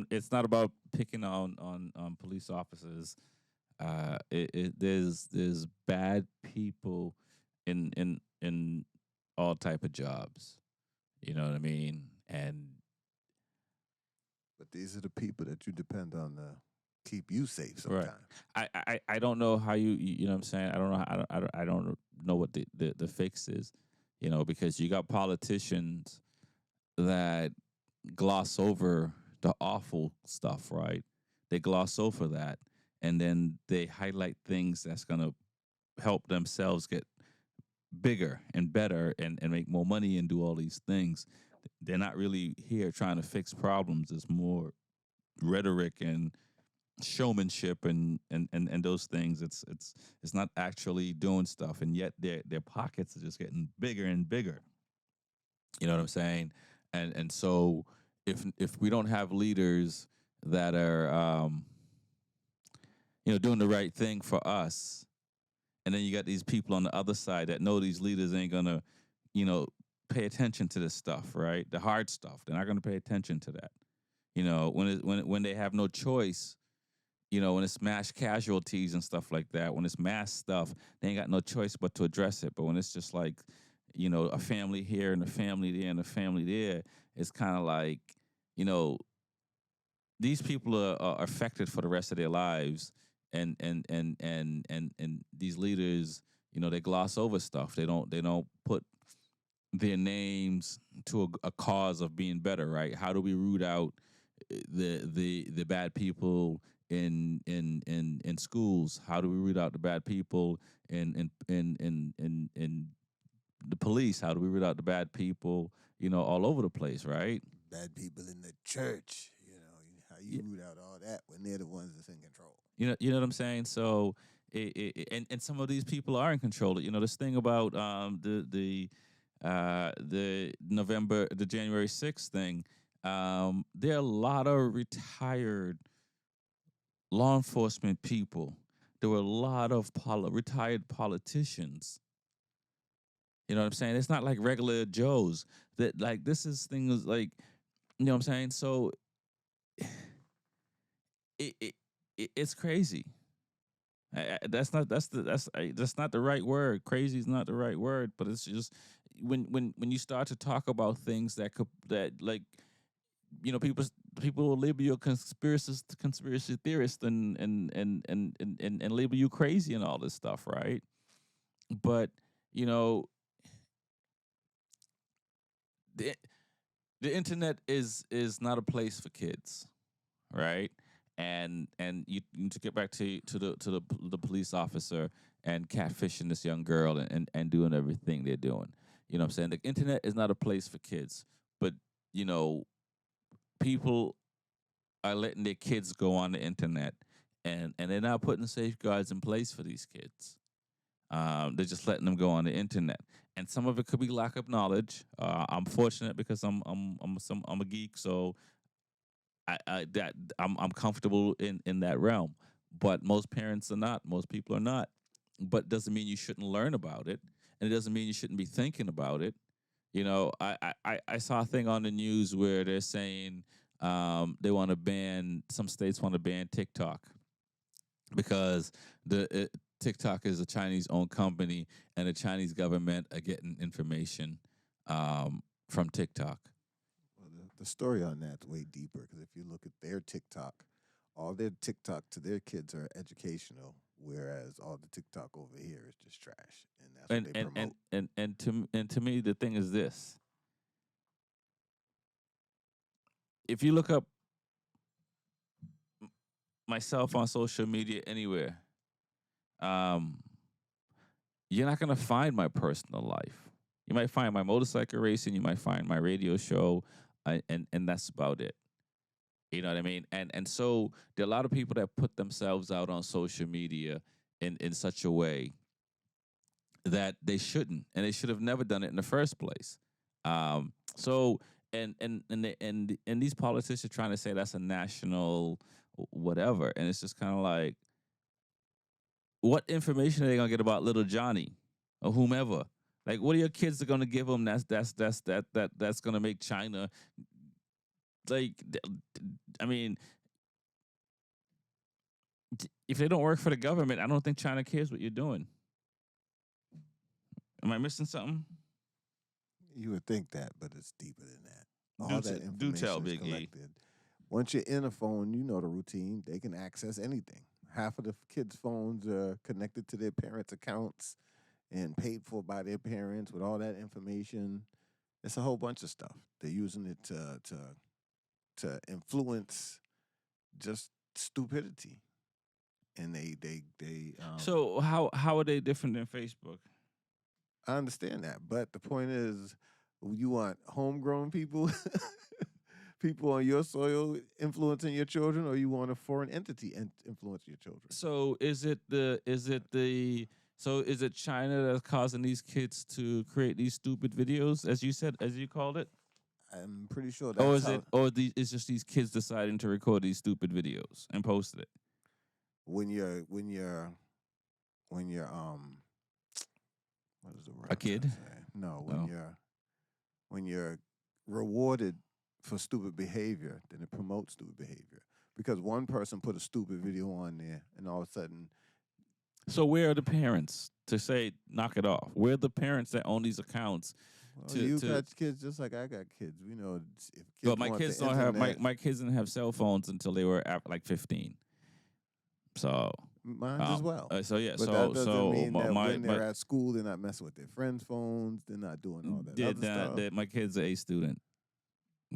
Speaker 1: it's not about picking on police officers. There's bad people in all type of jobs. You know what I mean?
Speaker 2: But these are the people that you depend on to keep you safe sometimes.
Speaker 1: Right. I don't know how you know what I'm saying? I don't know what the fix is, because you got politicians that gloss over the awful stuff, right? They gloss over that, and then they highlight things that's going to help themselves get bigger and better and make more money and do all these things. They're not really here trying to fix problems. It's more rhetoric and showmanship and those things. It's not actually doing stuff, and yet their pockets are just getting bigger and bigger. You know what I'm saying? And so if we don't have leaders that are doing the right thing for us, and then you got these people on the other side that know these leaders ain't gonna, pay attention to this stuff, right? The hard stuff. They're not gonna pay attention to that. When they have no choice, when it's mass casualties and stuff like that, when it's mass stuff, they ain't got no choice but to address it. But when it's just like, a family here and a family there and a family there, it's kind of like, these people are affected for the rest of their lives, and these leaders, they gloss over stuff. They don't put their names to a cause of being better, right? How do we root out the bad people in schools? How do we root out the bad people in the police? How do we root out the bad people, all over the place, right?
Speaker 2: Bad people in the church, how you root out all that when they're the ones that's in control.
Speaker 1: You know what I'm saying? So, and some of these people are in control. This thing about the January 6th thing. There are a lot of retired law enforcement people. There were a lot of retired politicians. You know what I'm saying? It's not like regular Joes. That like this is things like, you know what I'm saying? So it's crazy. That's not the right word. Crazy is not the right word, but it's just when you start to talk about things that people will label you a conspiracy theorist and label you crazy and all this stuff, right? But the internet is not a place for kids, right? And you need to get back to the police officer and catfishing this young girl and doing everything they're doing. You know what I'm saying? The internet is not a place for kids, but people are letting their kids go on the internet, and they're not putting safeguards in place for these kids. They're just letting them go on the internet, and some of it could be lack of knowledge. I'm fortunate because I'm a geek, so I'm comfortable in that realm. But most parents are not. Most people are not. But doesn't mean you shouldn't learn about it, and it doesn't mean you shouldn't be thinking about it. I saw a thing on the news where they're saying they want to ban, some states want to ban TikTok because TikTok is a Chinese-owned company, and the Chinese government are getting information from TikTok.
Speaker 2: Well, the story on that's way deeper because if you look at their TikTok, all their TikTok to their kids are educational, whereas all the TikTok over here is just trash, and that's what they promote.
Speaker 1: And to me, the thing is this: if you look up myself on social media anywhere, you're not gonna find my personal life. You might find my motorcycle racing, you might find my radio show, and that's about it. You know what I mean? And so there are a lot of people that put themselves out on social media in such a way that they shouldn't, and they should have never done it in the first place. So and these politicians are trying to say that's a national whatever, and it's just kind of like, what information are they gonna get about little Johnny or whomever? Like, what are your kids are gonna give them that's gonna make China like? I mean, if they don't work for the government, I don't think China cares what you're doing. Am I missing something?
Speaker 2: You would think that, but it's deeper than that. All that information
Speaker 1: do tell,
Speaker 2: is
Speaker 1: Big E.
Speaker 2: collected. Once you're in a phone, you know the routine. They can access anything. Half of the kids' phones are connected to their parents' accounts and paid for by their parents with all that information. It's a whole bunch of stuff. They're using it to influence just stupidity. And they
Speaker 1: So how are they different than Facebook?
Speaker 2: I understand that, but the point is, you want homegrown people, people on your soil influencing your children, or you want a foreign entity influencing your children?
Speaker 1: So is it China that's causing these kids to create these stupid videos, as you said, as you called it?
Speaker 2: I'm pretty sure
Speaker 1: Or
Speaker 2: that's
Speaker 1: is it,
Speaker 2: how.
Speaker 1: or it's just these kids deciding to record these stupid videos and post it?
Speaker 2: When you're what is the word
Speaker 1: A
Speaker 2: I'm trying to
Speaker 1: kid?
Speaker 2: say? No,
Speaker 1: Oh.
Speaker 2: when you're rewarded for stupid behavior, then it promotes stupid behavior. Because one person put a stupid video on there, and all of a sudden,
Speaker 1: So where are the parents to say knock it off? Where are the parents that own these accounts
Speaker 2: well,
Speaker 1: to
Speaker 2: you
Speaker 1: to?
Speaker 2: got kids just like I got kids. We know if
Speaker 1: Well,
Speaker 2: kids
Speaker 1: my
Speaker 2: want
Speaker 1: kids
Speaker 2: the
Speaker 1: don't have
Speaker 2: internet,
Speaker 1: my kids didn't have cell phones until they were like 15. So
Speaker 2: mine as well.
Speaker 1: so yeah,
Speaker 2: But
Speaker 1: so
Speaker 2: that doesn't
Speaker 1: so
Speaker 2: mean that when
Speaker 1: my
Speaker 2: they're at school, they're not messing with their friends' phones. They're not doing all that other stuff.
Speaker 1: my kid's a student.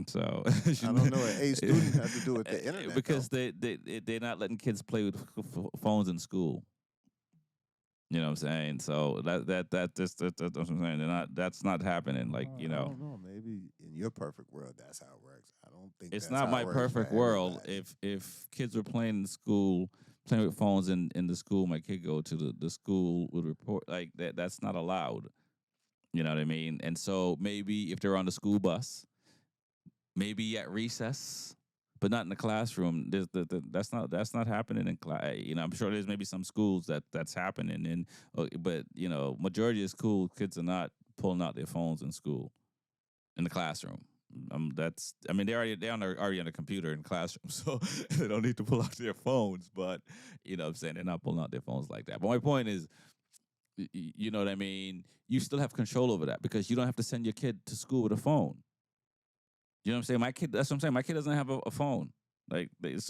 Speaker 1: So
Speaker 2: I don't know what A student has to do with the internet.
Speaker 1: because
Speaker 2: though.
Speaker 1: they're not letting kids play with phones in school. You know what I'm saying? So that's what I'm saying. They're not. That's not happening. Like
Speaker 2: I don't know. Maybe in your perfect world, that's how it works. I don't think
Speaker 1: it's
Speaker 2: that's
Speaker 1: not
Speaker 2: how
Speaker 1: my
Speaker 2: it works for
Speaker 1: perfect world.
Speaker 2: everybody.
Speaker 1: If kids were playing in school, playing with phones in the school, my kid go to the school would report like that. That's not allowed. You know what I mean? And so maybe if they're on the school bus, maybe at recess, but not in the classroom. That's not happening in class. You know, I'm sure there's maybe some schools that's happening, and but you know, majority of school kids are not pulling out their phones in school, in the classroom. That's I mean they're already on the computer in the classroom, so they don't need to pull out their phones. But you know, what I'm saying they're not pulling out their phones like that. But my point is, you know what I mean. You still have control over that because you don't have to send your kid to school with a phone. You know what I'm saying? My kid, that's what I'm saying. My kid doesn't have a phone. Like as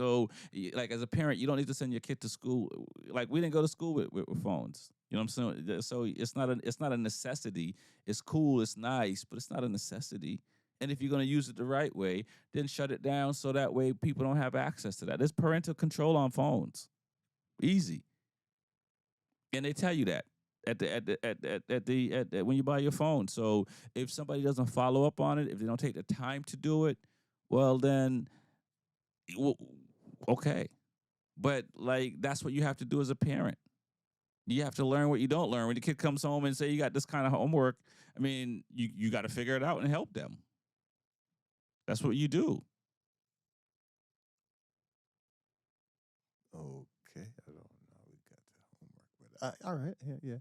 Speaker 1: a parent, you don't need to send your kid to school. Like we didn't go to school with phones. You know what I'm saying? So it's not a necessity. It's cool, it's nice, but it's not a necessity. And if you're gonna use it the right way, then shut it down so that way people don't have access to that. There's parental control on phones. Easy. And they tell you that at when you buy your phone. So if somebody doesn't follow up on it, if they don't take the time to do it, well then, well, okay. But like that's what you have to do as a parent. You have to learn what you don't learn. When the kid comes home and say you got this kind of homework, I mean, you got to figure it out and help them. That's what you do.
Speaker 2: Okay, I don't know. We got the homework, but all right, yeah.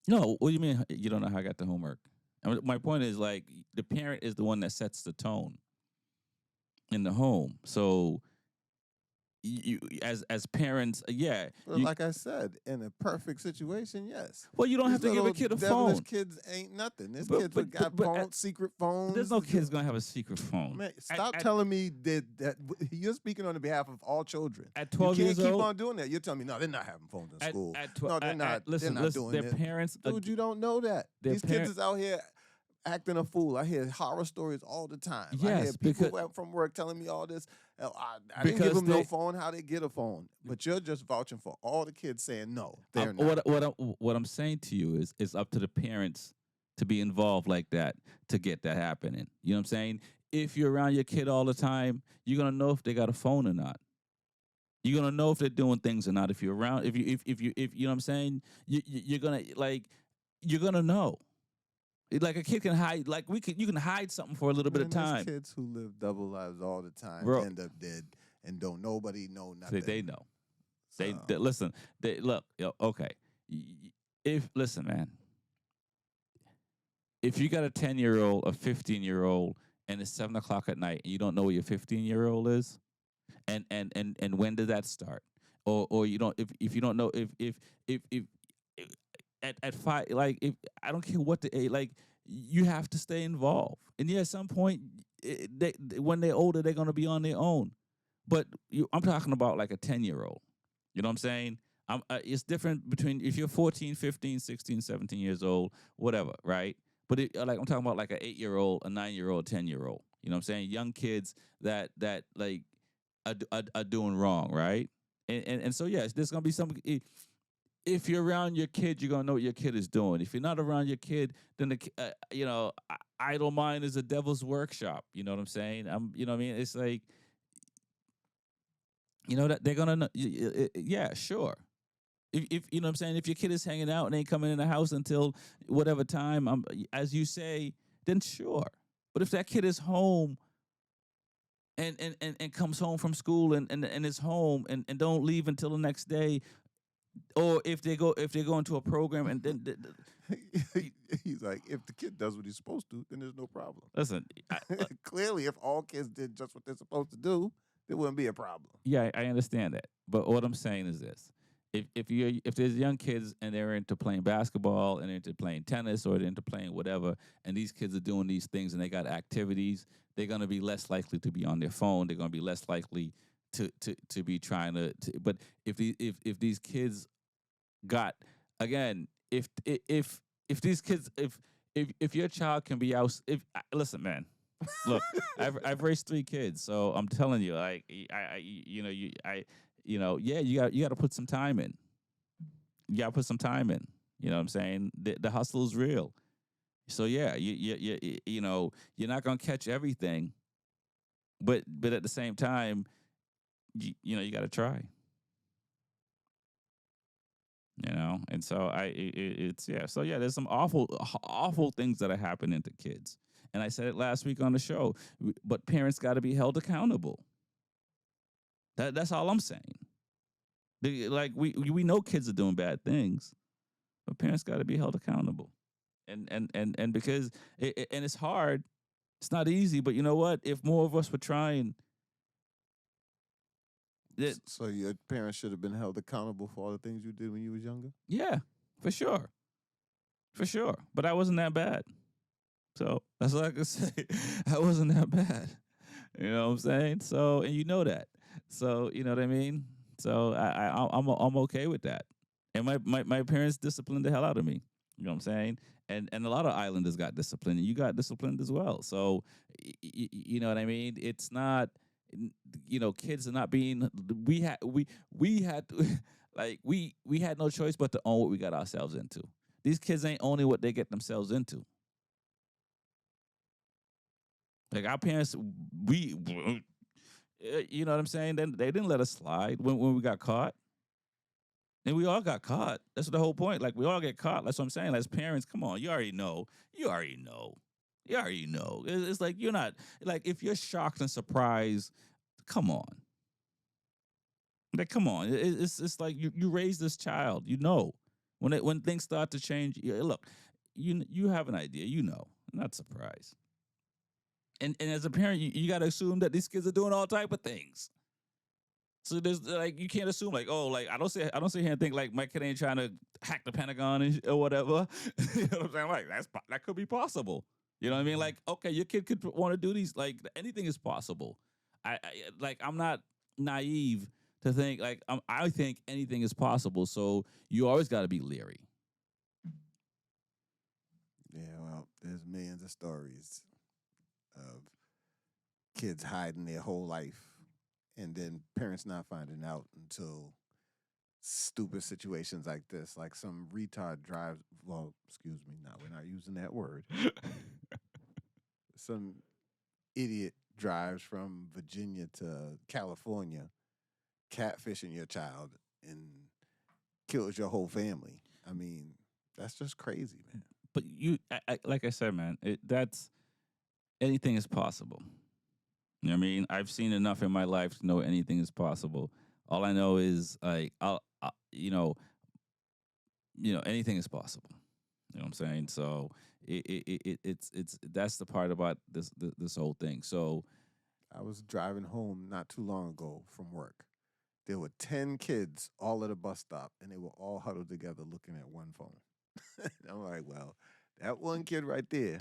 Speaker 1: No, what do you mean you don't know how I got the homework? I mean, my point is like the parent is the one that sets the tone in the home. So you as parents, yeah.
Speaker 2: But like I said, in a perfect situation, yes.
Speaker 1: Well, you don't have
Speaker 2: These
Speaker 1: to give a
Speaker 2: little
Speaker 1: kid a
Speaker 2: devilish
Speaker 1: phone.
Speaker 2: kids ain't nothing. This
Speaker 1: But-
Speaker 2: kids
Speaker 1: but-
Speaker 2: got
Speaker 1: but
Speaker 2: phones, secret phones.
Speaker 1: There's no kid's gonna have a secret phone.
Speaker 2: Man, stop
Speaker 1: At-
Speaker 2: telling me that you're speaking on the behalf of all children.
Speaker 1: At 12
Speaker 2: you
Speaker 1: years
Speaker 2: can't keep
Speaker 1: old-
Speaker 2: on doing that. You're telling me no, they're not having phones in school. No, they're not.
Speaker 1: Listen,
Speaker 2: they're not doing
Speaker 1: their
Speaker 2: it.
Speaker 1: parents.
Speaker 2: Dude, you don't know that.
Speaker 1: their
Speaker 2: These
Speaker 1: parent-
Speaker 2: kids is out here acting a fool. I hear horror stories all the time. I hear
Speaker 1: Yes,
Speaker 2: people
Speaker 1: because-
Speaker 2: from work telling me all this. I didn't give
Speaker 1: Because
Speaker 2: them no
Speaker 1: they-
Speaker 2: phone. How they get a phone? But you're just vouching for all the kids saying no. They're
Speaker 1: I'm-
Speaker 2: not.
Speaker 1: what I'm saying to you is it's up to the parents to be involved like that to get that happening. You know what I'm saying? If you're around your kid all the time, you're gonna know if they got a phone or not. You're gonna know if they're doing things or not. If you're around, if you know what I'm saying, you're gonna you're gonna know. Like a kid can hide, like you can hide something for a little bit of
Speaker 2: Man, there's
Speaker 1: time.
Speaker 2: kids who live double lives all the time
Speaker 1: Bro.
Speaker 2: end up dead and don't nobody know nothing.
Speaker 1: They know.
Speaker 2: So,
Speaker 1: They listen. They look. Okay. If listen, man. If you got a 10-year-old, a 15-year-old, and it's 7 o'clock at night, and you don't know where your 15-year-old is, and when did that start? Or you don't if you don't know if at 5, like if I don't care what the age, like you have to stay involved. And yeah, at some point, when they're older, they're gonna be on their own. But I'm talking about like a 10-year-old. You know what I'm saying? It's different between if you're 14, 15, 16, 17 years old, whatever, right? But like I'm talking about like an 8-year-old, a 9-year-old, 10-year-old. You know what I'm saying? Young kids that like are doing wrong, right? And so yes, there's gonna be some. if you're around your kid, you're gonna know what your kid is doing. If you're not around your kid, then idle mind is a devil's workshop. You know what I'm saying? You know what I mean? It's like, that they're gonna know. Yeah, sure. If you know what I'm saying, if your kid is hanging out and ain't coming in the house until whatever time, as you say, then sure. But if that kid is home and comes home from school and is home and don't leave until the next day, or if they go into a program and then
Speaker 2: He's like, if the kid does what he's supposed to, then there's no problem.
Speaker 1: listen,
Speaker 2: Clearly, if all kids did just what they're supposed to do, there wouldn't be a problem.
Speaker 1: yeah, I understand that. But what I'm saying is this: if there's young kids and they're into playing basketball and into playing tennis or they're into playing whatever, and these kids are doing these things and they got activities, they're gonna be less likely to be on their phone. They're gonna be less likely to be trying to. But if these kids got, again, if these kids, if your child can be out, listen, man, look, I've raised 3 kids, so I'm telling you, like, you got to put some time in. You got to put some time in. You know what I'm saying? The hustle is real. So yeah, you're not gonna catch everything, but at the same time, you got to try. And so so yeah, there's some awful things that are happening to kids, and I said it last week on the show, but parents got to be held accountable. That's all I'm saying. We know kids are doing bad things, but parents got to be held accountable, and because and it's hard, it's not easy, but you know what, if more of us were trying.
Speaker 2: So your parents should have been held accountable for all the things you did when you was younger?
Speaker 1: Yeah, for sure. But I wasn't that bad. So that's all I can say. I wasn't that bad. You know what I'm saying? So, and you know that. So, you know what I mean? So I'm okay with that. And my parents disciplined the hell out of me. You know what I'm saying? And a lot of islanders got disciplined, and you got disciplined as well. So, you know what I mean? It's not, kids are not being. We had to, like we had no choice but to own what we got ourselves into. These kids ain't owning what they get themselves into. Like our parents, you know what I'm saying? They didn't let us slide when we got caught. And we all got caught. That's the whole point. Like, we all get caught. That's what I'm saying. As parents, come on, you already know. It's like, you're not, like, if you're shocked and surprised, come on. Like, come on. It's like you raise this child. When things start to change, look, you have an idea. Not surprised. And as a parent, you got to assume that these kids are doing all type of things. So there's, like, you can't assume, like, oh, like, I don't sit here and think, like, my kid ain't trying to hack the Pentagon or whatever. You know what I'm saying? Like, that could be possible. You know what I mean? Like, okay, your kid could want to do these. Like, anything is possible. I'm not naive to think, like, I think anything is possible. So you always got to be leery.
Speaker 2: Yeah, well, there's millions of stories of kids hiding their whole life, and then parents not finding out until stupid situations like this. Like some retard drives, well, excuse me, we're not using that word. Some idiot drives from Virginia to California, catfishing your child, and kills your whole family. I mean, that's just crazy, man.
Speaker 1: But like I said, man, that's, anything is possible. You know what I mean? I've seen enough in my life to know anything is possible. All I know is, like, anything is possible. You know what I'm saying? So it's that's the part about this whole thing. So
Speaker 2: I was driving home not too long ago from work. There were 10 kids all at a bus stop, and they were all huddled together looking at one phone. I'm like, well, that one kid right there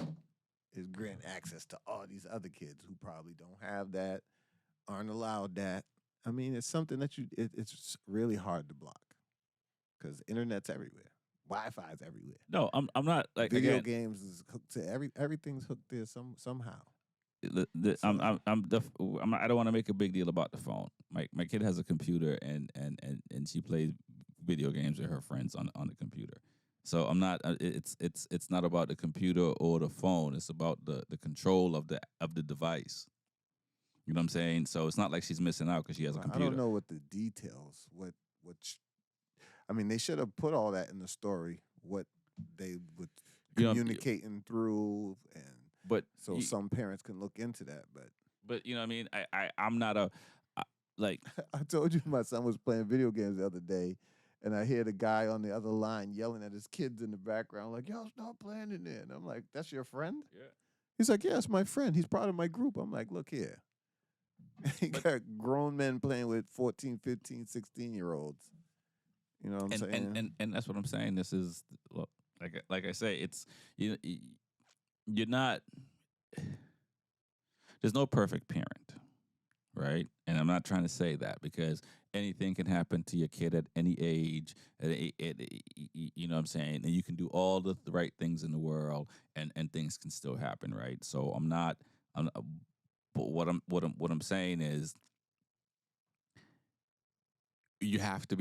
Speaker 2: is granting access to all these other kids who probably don't have that, aren't allowed that. I mean, it's something that it's really hard to block because internet's everywhere, Wi-Fi's everywhere.
Speaker 1: No, I'm not, like,
Speaker 2: video games is hooked to everything's hooked there somehow.
Speaker 1: I don't want to make a big deal about the phone. My kid has a computer and she plays video games with her friends on the computer. So I'm not. It's not about the computer or the phone. It's about the control of the device. You know what I'm saying? So it's not like she's missing out because she has a
Speaker 2: I
Speaker 1: computer.
Speaker 2: don't know what the details. I mean, they should have put all that in the story. What they would communicating through, and
Speaker 1: But
Speaker 2: so some parents can look into that.
Speaker 1: But you know what I mean? I'm not a like.
Speaker 2: I told you my son was playing video games the other day, and I hear the guy on the other line yelling at his kids in the background, like, "Y'all stop playing in there." And I'm like, "That's your friend?"
Speaker 1: Yeah.
Speaker 2: He's like, "Yeah, it's my friend. He's part of my group." I'm like, "Look here." He got grown men playing with 14, 15, 16-year-olds. You know what I'm saying?
Speaker 1: And that's what I'm saying. This is look, like I say, it's you're not. There's no perfect parent, right? And I'm not trying to say that because anything can happen to your kid at any age. You know what I'm saying? And you can do all the right things in the world, and things can still happen, right? So I'm not. But what I'm saying is, you have to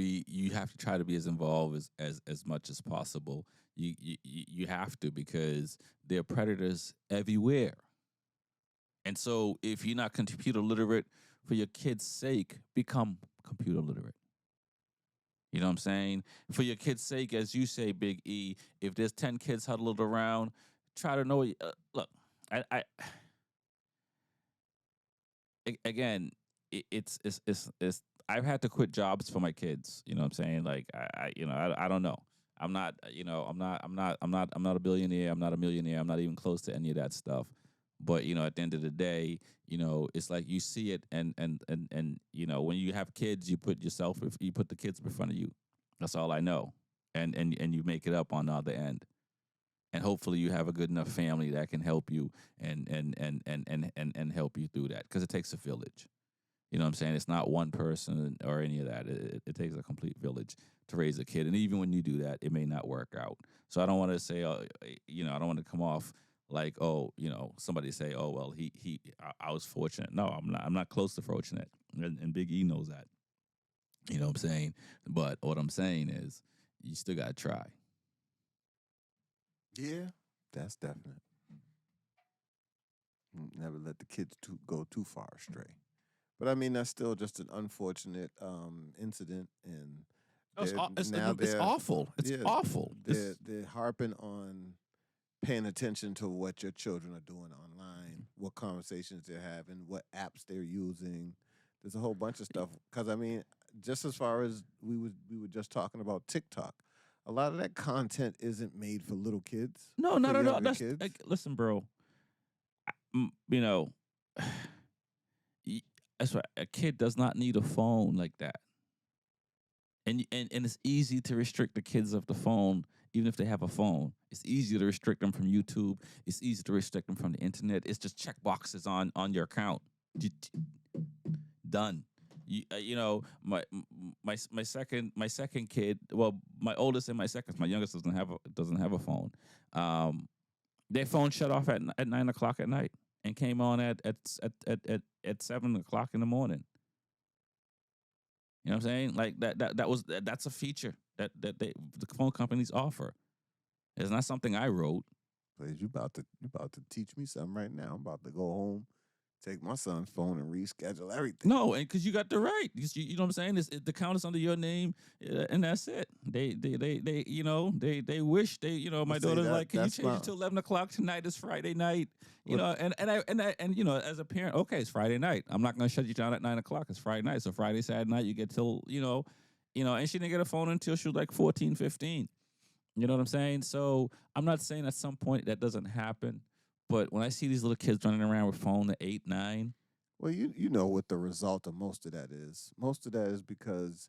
Speaker 1: try to be as involved as much as possible. You have to, because there are predators everywhere. And so if you're not computer literate, for your kids' sake, become computer literate. You know what I'm saying? For your kids' sake, as you say, Big E, if there's 10 kids huddled around, try to know. Look, again, it's I've had to quit jobs for my kids. You know what I'm saying? Like I don't know. I'm not a billionaire. I'm not a millionaire. I'm not even close to any of that stuff. But at the end of the day, it's like you see it, and when you have kids, you put the kids in front of you. That's all I know, and you make it up on the other end, and hopefully you have a good enough family that can help you and help you through that, because it takes a village. You know what I'm saying? It's not one person or any of that. It takes a complete village to raise a kid, and even when you do that, it may not work out. So I don't want to say, I don't want to come off like, somebody say, oh, well, I was fortunate. No, I'm not close to fortunate, and Big E knows that. You know what I'm saying? But what I'm saying is, you still got to try.
Speaker 2: Yeah, that's definite. Never let the kids go too far astray. But I mean, that's still just an unfortunate incident, and
Speaker 1: It's
Speaker 2: they're
Speaker 1: awful. It's awful.
Speaker 2: They're harping on paying attention to what your children are doing online, what conversations they're having, what apps they're using. There's a whole bunch of stuff. Because I mean, just as far as we were just talking about TikTok, a lot of that content isn't made for little kids.
Speaker 1: No, not at all. Listen, bro. That's right. A kid does not need a phone like that. And it's easy to restrict the kids of the phone, even if they have a phone. It's easy to restrict them from YouTube. It's easy to restrict them from the internet. It's just check boxes on your account. Done. My second kid. Well, my oldest and my second. My youngest doesn't have a phone. Their phone shut off at 9 o'clock at night and came on at 7 o'clock in the morning. You know what I'm saying? Like that's a feature that the phone companies offer. It's not something I wrote.
Speaker 2: Please, you about to teach me something right now. I'm about to go home, take my son's phone, and reschedule everything.
Speaker 1: No, and because you got the right. You know what I'm saying? The account is under your name, and that's it. They wish my daughter's like, can you change it to 11 o'clock tonight? It's Friday night. And as a parent, okay, it's Friday night. I'm not gonna shut you down at 9 o'clock. It's Friday night, so Friday, Saturday night you get till and she didn't get a phone until she was like 14, 15. You know what I'm saying? So I'm not saying at some point that doesn't happen, but when I see these little kids running around with phone at 8, 9.
Speaker 2: Well, you know what the result of most of that is. Most of that is because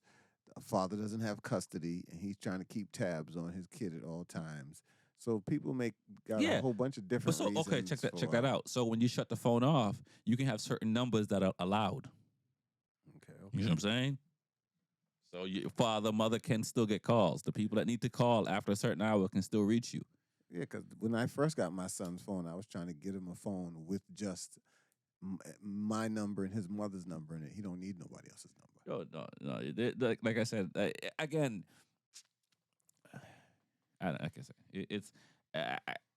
Speaker 2: a father doesn't have custody, and he's trying to keep tabs on his kid at all times. So people got a whole bunch of different reasons.
Speaker 1: Okay, check that out. So when you shut the phone off, you can have certain numbers that are allowed.
Speaker 2: Okay.
Speaker 1: You know what I'm saying? So your father, mother can still get calls. The people that need to call after a certain hour can still reach you.
Speaker 2: Yeah, because when I first got my son's phone, I was trying to get him a phone with just my number and his mother's number in it. He don't need nobody else's number.
Speaker 1: No. Like I said, again, like I said, it's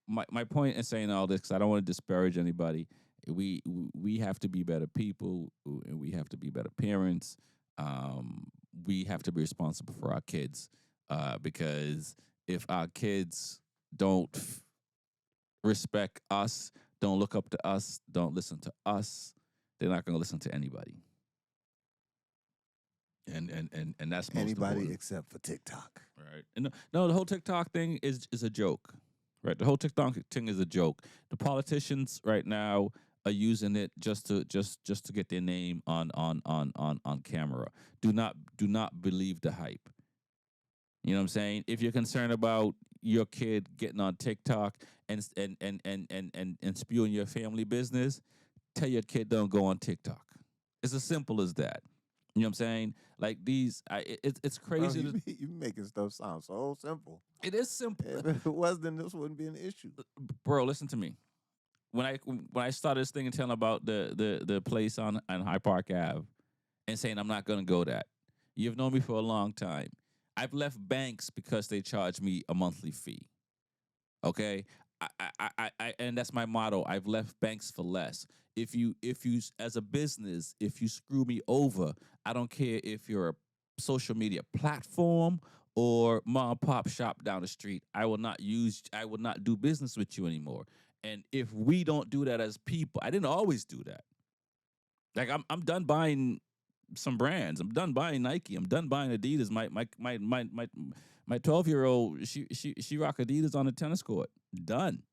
Speaker 1: my point in saying all this, because I don't want to disparage anybody. We have to be better people, and we have to be better parents. We have to be responsible for our kids, because if our kids don't respect us, don't look up to us, don't listen to us, they're not going to listen to anybody. And that's most
Speaker 2: Anybody
Speaker 1: important.
Speaker 2: except for TikTok.
Speaker 1: Right. And no, the whole TikTok thing is a joke. Right. The whole TikTok thing is a joke. The politicians right now are using it just to get their name on camera. Do not believe the hype. You know what I'm saying? If you're concerned about your kid getting on TikTok and spewing your family business, tell your kid don't go on TikTok. It's as simple as that. You know what I'm saying? Like it's crazy.
Speaker 2: Bro, you making stuff sound so simple.
Speaker 1: It is simple.
Speaker 2: If it was, then this wouldn't be an issue.
Speaker 1: Bro, listen to me. When I started this thing and telling about the place on Hyde Park Ave and saying I'm not gonna go that, you've known me for a long time. I've left banks because they charge me a monthly fee. Okay? I and that's my motto. I've left banks for less. If you as a business, if you screw me over, I don't care if you're a social media platform or mom and pop shop down the street. I will not do business with you anymore. And if we don't do that as people, I didn't always do that. Like I'm done buying some brands. I'm done buying Nike. I'm done buying Adidas. My 12-year-old, she rock Adidas on the tennis court. Done.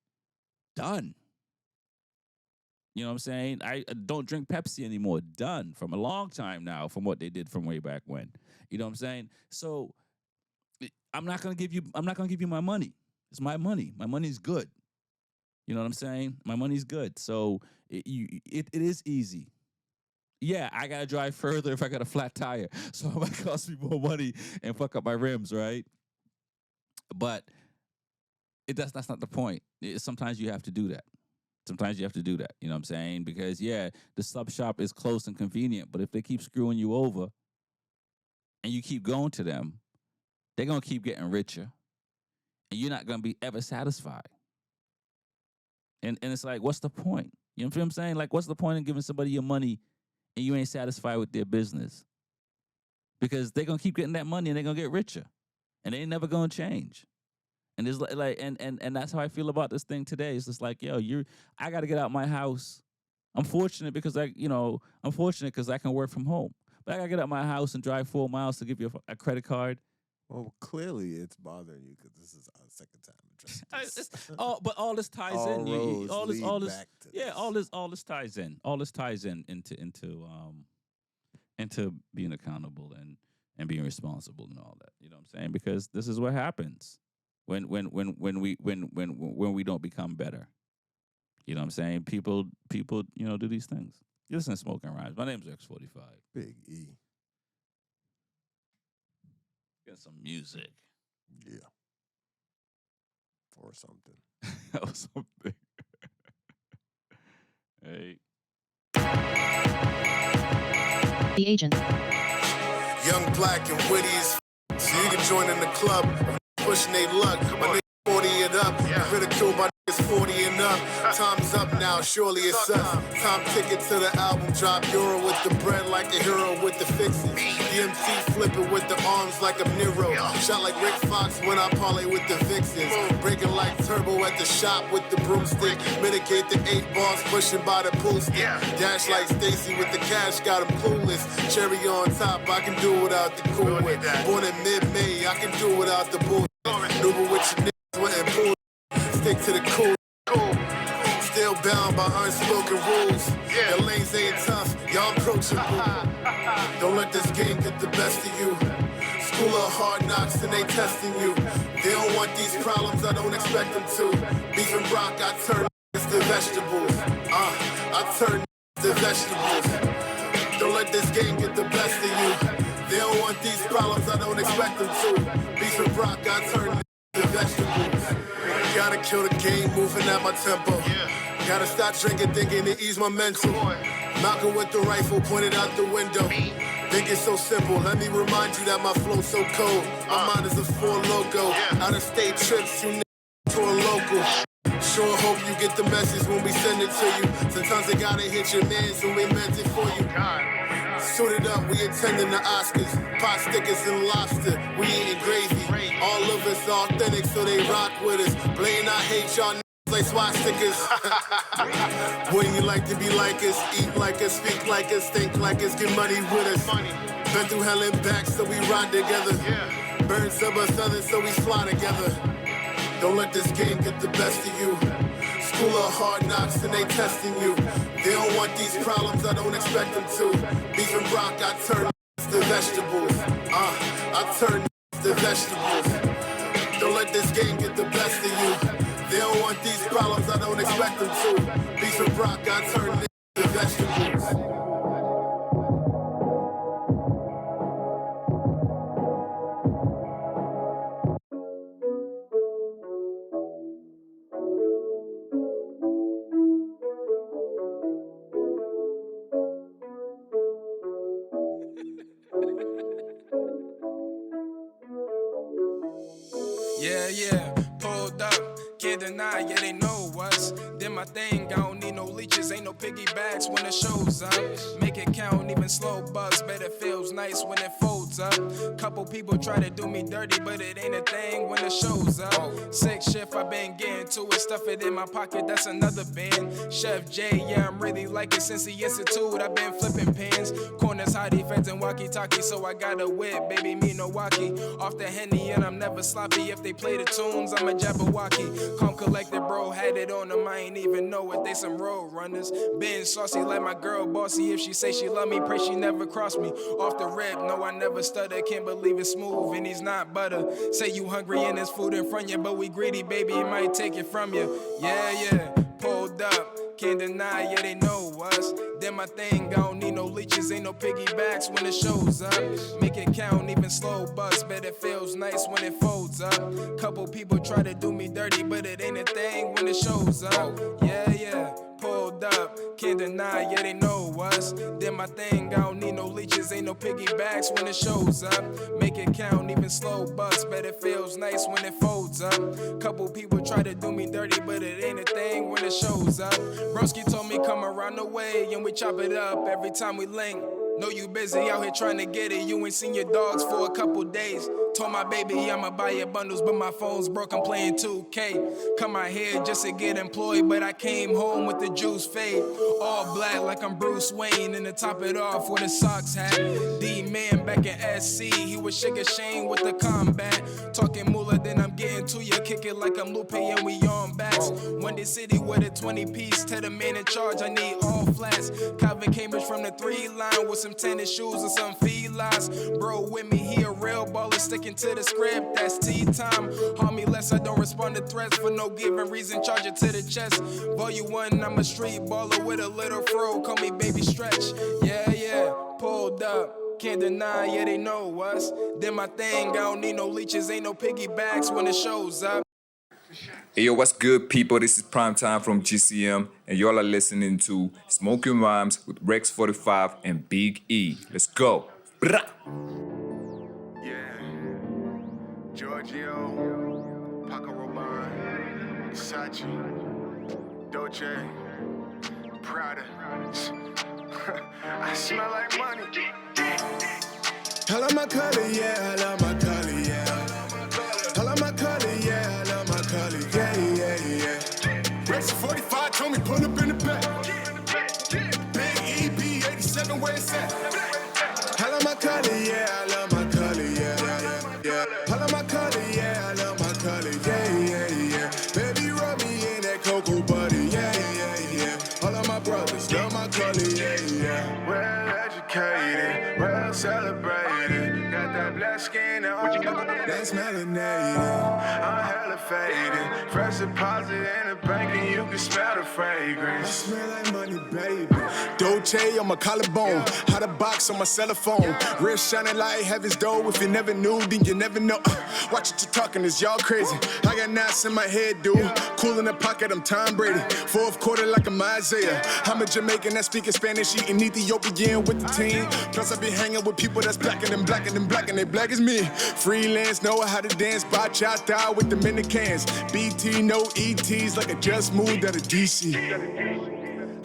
Speaker 1: You know what I'm saying? I don't drink Pepsi anymore. Done. From a long time now, from what they did from way back when. You know what I'm saying? So I'm not gonna give you my money. It's my money. My money's good. You know what I'm saying? My money's good. So it is easy. Yeah, I gotta drive further if I got a flat tire. So it might cost me more money and fuck up my rims, right? But that's not the point. Sometimes you have to do that. You know what I'm saying? Because, yeah, the sub shop is close and convenient, but if they keep screwing you over and you keep going to them, they're going to keep getting richer, and you're not going to be ever satisfied. And it's like, what's the point? You know what I'm saying? Like, what's the point in giving somebody your money and you ain't satisfied with their business? Because they're going to keep getting that money and they're going to get richer, and they ain't never going to change. And it's like and that's how I feel about this thing today. It's just like, yo, I got to get out my house. I'm fortunate because I can work from home. But I got to get out my house and drive 4 miles to give you a credit card.
Speaker 2: Well, clearly it's bothering you because this is our second time addressing this.
Speaker 1: But all this ties in. All this ties in. All this ties in into being accountable and being responsible and all that. You know what I'm saying? Because this is what happens when we don't become better. You know what I'm saying? People, do these things. You listen to Smokin' Rhymes. My name's X45.
Speaker 2: Big E.
Speaker 1: Get some music.
Speaker 2: Yeah. Or something.
Speaker 1: Or something. Hey.
Speaker 7: The agent.
Speaker 6: Young, black, and witty as so you can join in the club. Pushing they luck. My niggas 40 and up. Ridicule my niggas 40 and up. Time's up now, surely it's us. Time ticket to the album drop. Euro with the bread like a hero with the fixes. The MC flipping with the arms like a Nero. Shot like Rick Fox when I parlay with the Vixens. Breaking like Turbo at the shop with the broomstick. Mitigate the 8 balls pushing by the pool stick. Dash like Stacy with the cash, got him clueless. Cherry on top, I can do without the cool whip. Born in mid-May, I can do without the bull. Nuba with your niggas, went and pull. Stick to the cool. Still bound by unspoken rules. Your lanes ain't tough, y'all approachable. Don't let this game get the best of you. School of hard knocks and they testing you. They don't want these problems, I don't expect them to. Beef and brock, I turn niggas to vegetables. I turn niggas to vegetables. Don't let this game get the best of you. They don't want these problems, I don't expect them to. Beef and brock, I turn niggas to vegetables. Gotta kill the game, moving at my tempo. Gotta stop drinking, thinking to ease my mental. Malcolm with the rifle pointed out the window.
Speaker 8: Think it's so simple, let me remind you that my flow's so cold. My mind is a full logo. Out of state trips, you to a local. Sure hope you get the message when we send it to you. Sometimes they gotta hit your mans when we meant it for you. Suited up, we attending the Oscars. Pot stickers and lobster, we eating gravy. All of us authentic, so they rock with us. Blaine, I hate y'all like swastikas. Wouldn't you like to be like us? Eat like us, speak like us, think like us, get money with us. Been through hell and back, so we ride together. Burn some of southern, so we fly together. Don't let this game get the best of you. School of hard knocks and they testing you. They don't want these problems, I don't expect them to. Beef and rock, I turn to vegetables. I turn to vegetables. Don't let this game get the best of you. They don't want these problems, I don't expect them to. Beef and rock, I turn to vegetables.
Speaker 9: Yeah, pulled up, can't deny, yeah, they know us. Did my thing, I don't need no leeches, ain't no piggybacks when it shows up. Make it count, even slow bucks, bet it feels nice when it folds up. Couple people try to do me dirty, but it ain't a thing when it shows up. Sick shift, I been getting to it, stuff it in my pocket, that's another band. Chef J, yeah, I'm really like it since the institute, I been flipping pins. Corners, high defense, and walkie-talkie, so I got a whip, baby, me no walkie. Off the Henny, and I'm never sloppy, if they play the tunes, I'm a Jabberwocky. Calm collected, bro, had it on them, I ain't even know it, they some road runners. Been saucy like my girl, bossy, if she say she love me, pray she never cross me. Off the rip, no, I never stutter, can't believe it's smooth, and he's not butter. Say you hungry and there's food in front of you, but we greedy, baby, it might take it from you. Yeah, pulled up, can't deny, yeah, they know us. Did my thing, I don't need no leeches, ain't no piggybacks when it shows up. Make it count, even slow bucks, bet it feels nice when it folds up. Couple people try to do me dirty, but it ain't a thing when it shows up. Yeah, pulled up, can't deny, yeah, they know us. Did my thing, I don't need no leeches, ain't no piggybacks when it shows up. Make it count, even slow bucks, bet it feels nice when it folds up. Couple people try to do me dirty, but it ain't a thing when it shows up. Broski told me come around the way, and we chop it up every time we link. Know you busy out here trying to get it, you ain't seen your dogs for a couple days. Told my baby I'ma buy your bundles, but my phone's broke, I'm playing 2K. Come out here just to get employed, but I came home with the juice fade. All black like I'm Bruce Wayne, and to top it off with a socks hat. D-Man back in SC, he was Sugar Shane with the combat. Talking moolah, then I'm getting to you, kick it like I'm Lupe and we on backs. Wendy City with a 20-piece, tell the man in charge I need all flats. Calvin Cambridge from the 3-line with some tennis shoes and some felines. Bro with me, he a real baller, sticking to the script, that's tea time. Harm me less, I don't respond to threats for no given reason, charge it to the chest. Volume 1, I'm a street baller with a little fro, call me Baby Stretch. Yeah, pulled up, can't deny, yeah, they know us. Did my thing, I don't need no leeches, ain't no piggybacks when it shows up.
Speaker 10: Hey yo, what's good, people? This is Prime Time from GCM, and y'all are listening to Smokin Rhymes with Rex 45 and Big E. Let's go. Brah.
Speaker 8: Giorgio, Paco Rabanne, Versace, Dolce, Prada. I smell like money. I love my color, yeah, I love my color, yeah. I love my color, yeah, I love my color, yeah. Rex 45 told me pull up in the back. Big EB 87 where it's at. I love my color, yeah, I love my color, yeah. I love my color, yeah, I love my color, yeah. Baby, rub me in that cocoa butter, yeah. All of my brothers love my color, yeah. Well educated, well celebrated, got
Speaker 6: got that black skin and all that's melanated. I'm hella faded. Fresh deposit in the bank and you can smell the fragrance. I smell like money, baby. Dolce on my collarbone. Hot a box on my cell phone. Wrist shining like heaven's door. If you never knew, then you never know. Watch what you talking, is y'all crazy. I got knots in my head, dude. Cool in the pocket, I'm Tom Brady. Fourth quarter like I'm Isaiah. I'm a Jamaican that speaking Spanish, eating Ethiopian with the team. Plus I be hanging with people that's blacker than black and black and they black as me. Freelance, know how to dance, bachata with Dominicans. BT, no ETs, like I just moved out of DC.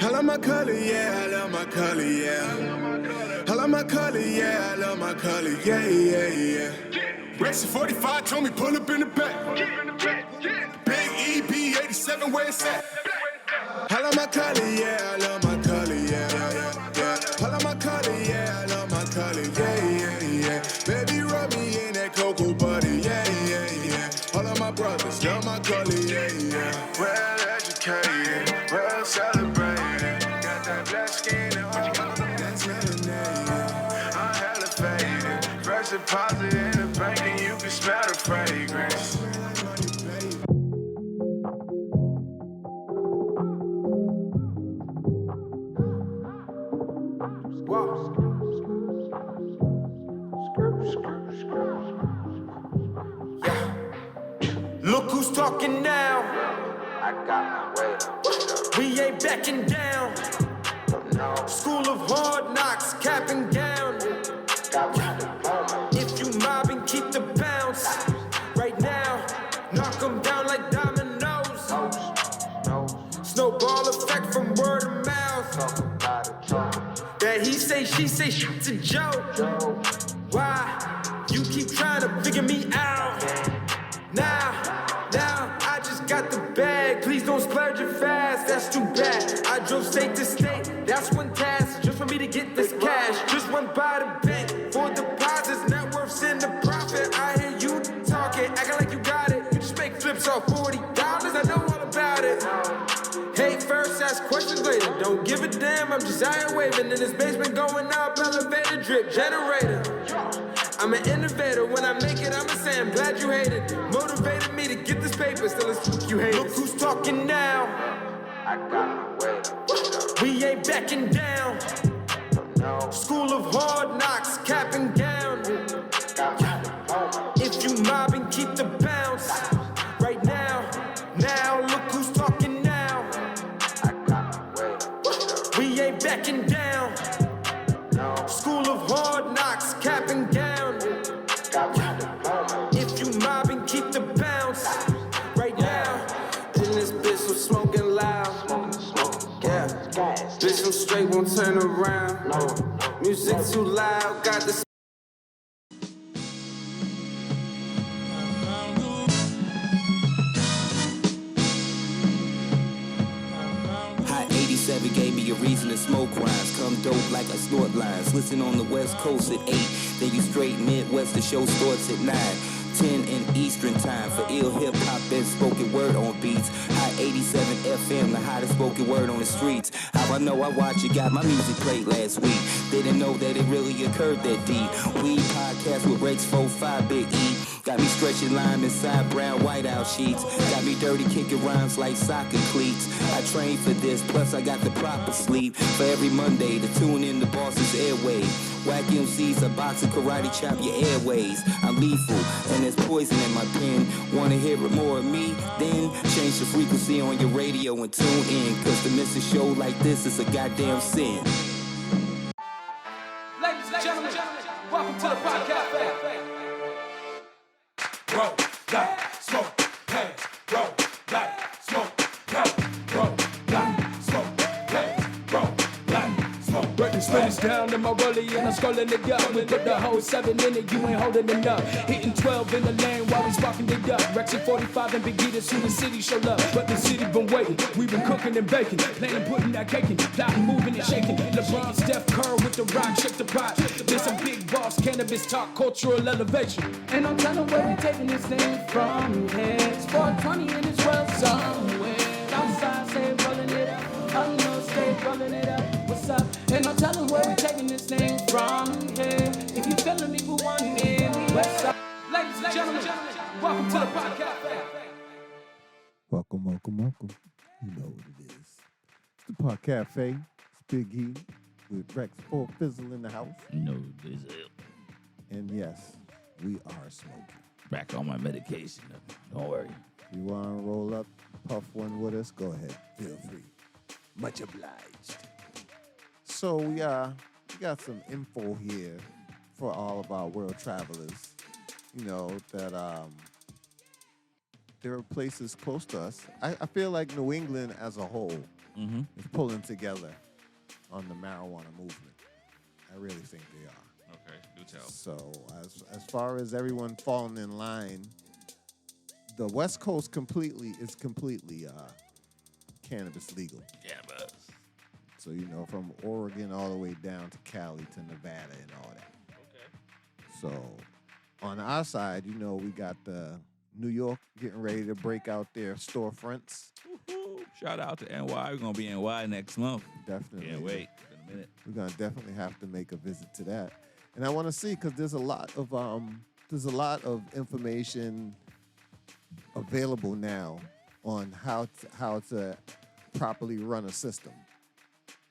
Speaker 6: I love my color, yeah, I love my color, yeah. I love my color, yeah, I love my color, yeah, yeah, yeah. Rexy 45 told me pull up in the back. Big EB 87, where it's at? I love my color, yeah, I love my color, yeah, yeah, yeah. I love my color, yeah, I love my color, yeah, yeah, yeah. Baby, rub me in that cocoa butter, yeah, yeah, yeah. All of my brothers love my color, yeah, yeah. Well educated, well celebrated. Got that black skin and all that's melanated. I'm hella faded. Fresh deposit in the bank and you can smell the fragrance. Look who's talking now. I got my way. We ain't backing down. No. School of hard knocks, cap and gown. If you mobbing, keep the bounce. Right now, knock them down like dominoes. Snowball effect from word of mouth. That he say, she say, shit's a joke. Why? You keep trying to figure me out. Now, I just got the bag. Please don't splurge it fast, that's too bad. I drove state to state, that's one task. Just for me to get this cash. Just went by the bank for deposits. Net worth's in the profit. I hear you talking, acting like you got it. You just make flips off $40, I know all about it. Hate first, ask questions later. Don't give a damn, I'm just out here waving. In this basement going up, elevator drip generator. I'm an innovator, when I make it, I'ma say I'm glad you hate it. Motivated me to get this paper, still it's fuck you hate. Look who's talking now. I got my way. We ain't backing down. No. School of hard knocks, cap and gown. If you mobbing, keep the bounce. Right now, look who's talking now. I got my way. We ain't backing down. No. School of hard knocks, cap and gown. If you mobbing, keep the bounce. Right now, in this bitch, I'm smoking loud. Yeah, bitch, I'm straight, won't turn around. Music too loud, got the.
Speaker 11: Hot 87 gave me a reason to smoke rhymes. Come dope like I snort lines. Listen on the West Coast at 8. Then you straight Midwest, the show starts at 9. 10 in Eastern time for ill hip-hop and spoken word on beats. Hot 87 FM, the hottest spoken word on the streets. How I know I watch it, got my music played last week. Didn't know that it really occurred that deep. Weed podcast with Rex 45 Big E. Got me stretching lime inside brown whiteout sheets. Got me dirty kicking rhymes like soccer cleats. I trained for this, plus I got the proper sleep. For every Monday to tune in the boss's airway. Whack MCs, a box of karate chop your airways. I'm lethal, and there's poison in my pen. Wanna hear more of me? Then change the frequency on your radio and tune in. Cause to miss a show like this is a goddamn sin.
Speaker 5: Ladies and gentlemen, welcome to the podcast.
Speaker 12: Roll, light, smoke, hey, roll, light, smoke, hey, roll, light, smoke, hey, roll, light, smoke.
Speaker 13: Breaking spins down in my rollie and I'm scrolling it up. We put the whole 7 in it, you ain't holding it up. Hitting 12 in the lane while we sparking it up. Rexy 45 and Big E, that's who the city showed up. But the city been waiting, we been cooking and baking. Playing, putting that cake in, plotting, moving and shaking. LeBron, Steph Curry with the rock, shake the pot. This a big boss, cannabis talk, cultural elevation.
Speaker 5: Ain't no telling where we taking this thing from here. It's 420 in this world somewhere. Outside, say rolling it up. Up north, stay rolling it up. What's up?
Speaker 13: Ain't no telling where we taking this thing from here. If you feeling me, put one in. West side. Ladies and gentlemen, welcome to the podcast.
Speaker 2: Welcome. You know what it is. It's the Park Cafe. It's Big E with Rex 4 Fizzle in the house.
Speaker 1: No Bizzle.
Speaker 2: And yes, we are smoking.
Speaker 1: Back on my medication. Don't worry.
Speaker 2: If you want to roll up, puff one with us, go ahead. Feel free. Much obliged. So we got some info here for all of our world travelers. You know, that there are places close to us. I feel like New England as a whole is pulling together on the marijuana movement. I really think they are.
Speaker 1: Okay, do tell.
Speaker 2: So as far as everyone falling in line, the West Coast is completely cannabis legal.
Speaker 1: Cannabis.
Speaker 2: So, you know, from Oregon all the way down to Cali to Nevada and all that.
Speaker 1: Okay.
Speaker 2: So on our side, you know, we got the New York getting ready to break out their storefronts.
Speaker 1: Woo-hoo. Shout out to NY. We're going to be in NY next month.
Speaker 2: Definitely.
Speaker 1: Can't wait. In a minute.
Speaker 2: We're going to definitely have to make a visit to that. And I want to see, because there's a lot of information available now on how to properly run a system.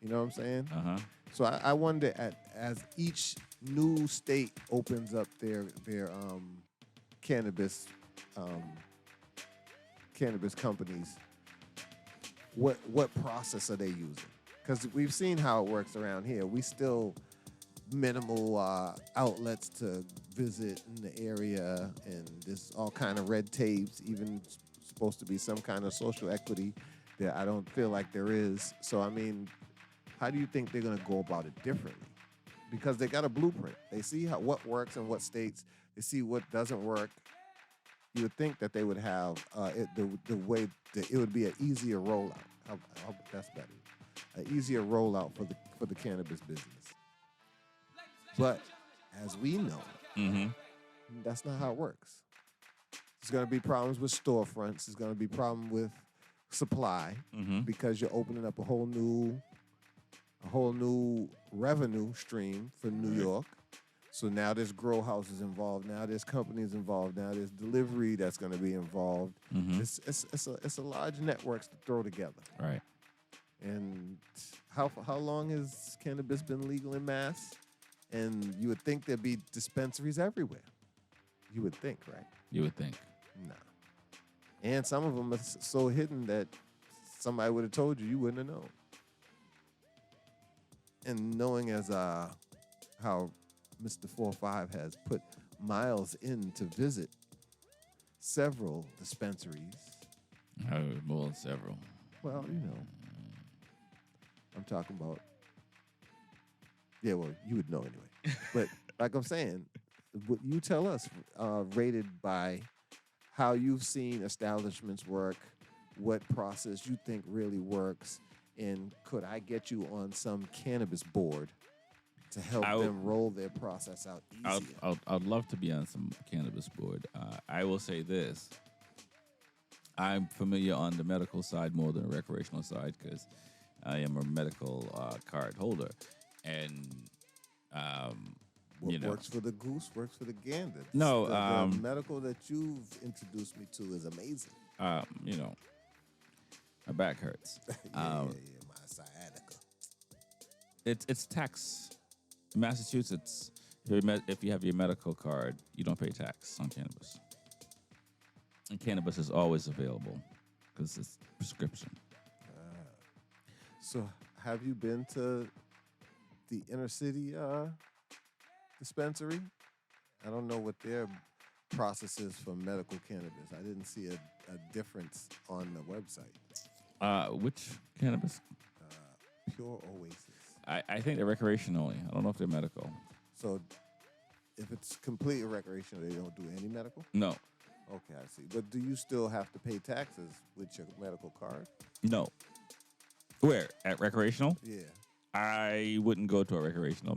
Speaker 2: You know what I'm saying?
Speaker 1: Uh-huh.
Speaker 2: So I wonder, as each new state opens up their cannabis companies, what process are they using? Because we've seen how it works around here. We still minimal outlets to visit in the area, and there's all kind of red tapes, even supposed to be some kind of social equity that I don't feel like there is. So, I mean, how do you think they're going to go about it differently? Because they got a blueprint. They see what works in what states. They see what doesn't work. You would think that they would have the way that it would be an easier rollout. That's better. An easier rollout for the cannabis business. But as we know, that's not how it works. There's going to be problems with storefronts. There's going to be problem with supply because you're opening up a whole new revenue stream for New York. So now there's grow houses involved. Now there's companies involved. Now there's delivery that's going to be involved. It's a large networks to throw together.
Speaker 1: Right.
Speaker 2: And how long has cannabis been legal in Mass? And you would think there'd be dispensaries everywhere. You would think, right?
Speaker 1: You would think.
Speaker 2: No. And some of them are so hidden that somebody would have told you, you wouldn't have known. And knowing as how Mr. 4-5 has put miles in to visit several dispensaries.
Speaker 1: More than several.
Speaker 2: Well, you know, I'm talking about. Yeah, well, you would know anyway. But like I'm saying, what you tell us, rated by how you've seen establishments work, what process you think really works, and could I get you on some cannabis board to help them roll their process out easier?
Speaker 1: I'd love to be on some cannabis board. I will say this. I'm familiar on the medical side more than the recreational side because I am a medical card holder. And,
Speaker 2: what
Speaker 1: you know.
Speaker 2: works for the goose works for the gander.
Speaker 1: No,
Speaker 2: the medical that you've introduced me to is amazing.
Speaker 1: You know, my back hurts.
Speaker 2: My sciatica.
Speaker 1: It's tax. In Massachusetts, if you have your medical card, you don't pay tax on cannabis. And cannabis is always available because it's prescription.
Speaker 2: So have you been to the inner city dispensary? I don't know what their process is for medical cannabis. I didn't see a difference on the website.
Speaker 1: Which cannabis?
Speaker 2: Pure Oasis.
Speaker 1: I think they're recreational only. I don't know if they're medical.
Speaker 2: So if it's completely recreational, they don't do any medical?
Speaker 1: No.
Speaker 2: Okay, I see. But do you still have to pay taxes with your medical card?
Speaker 1: No. Where? At recreational?
Speaker 2: Yeah.
Speaker 1: I wouldn't go to a recreational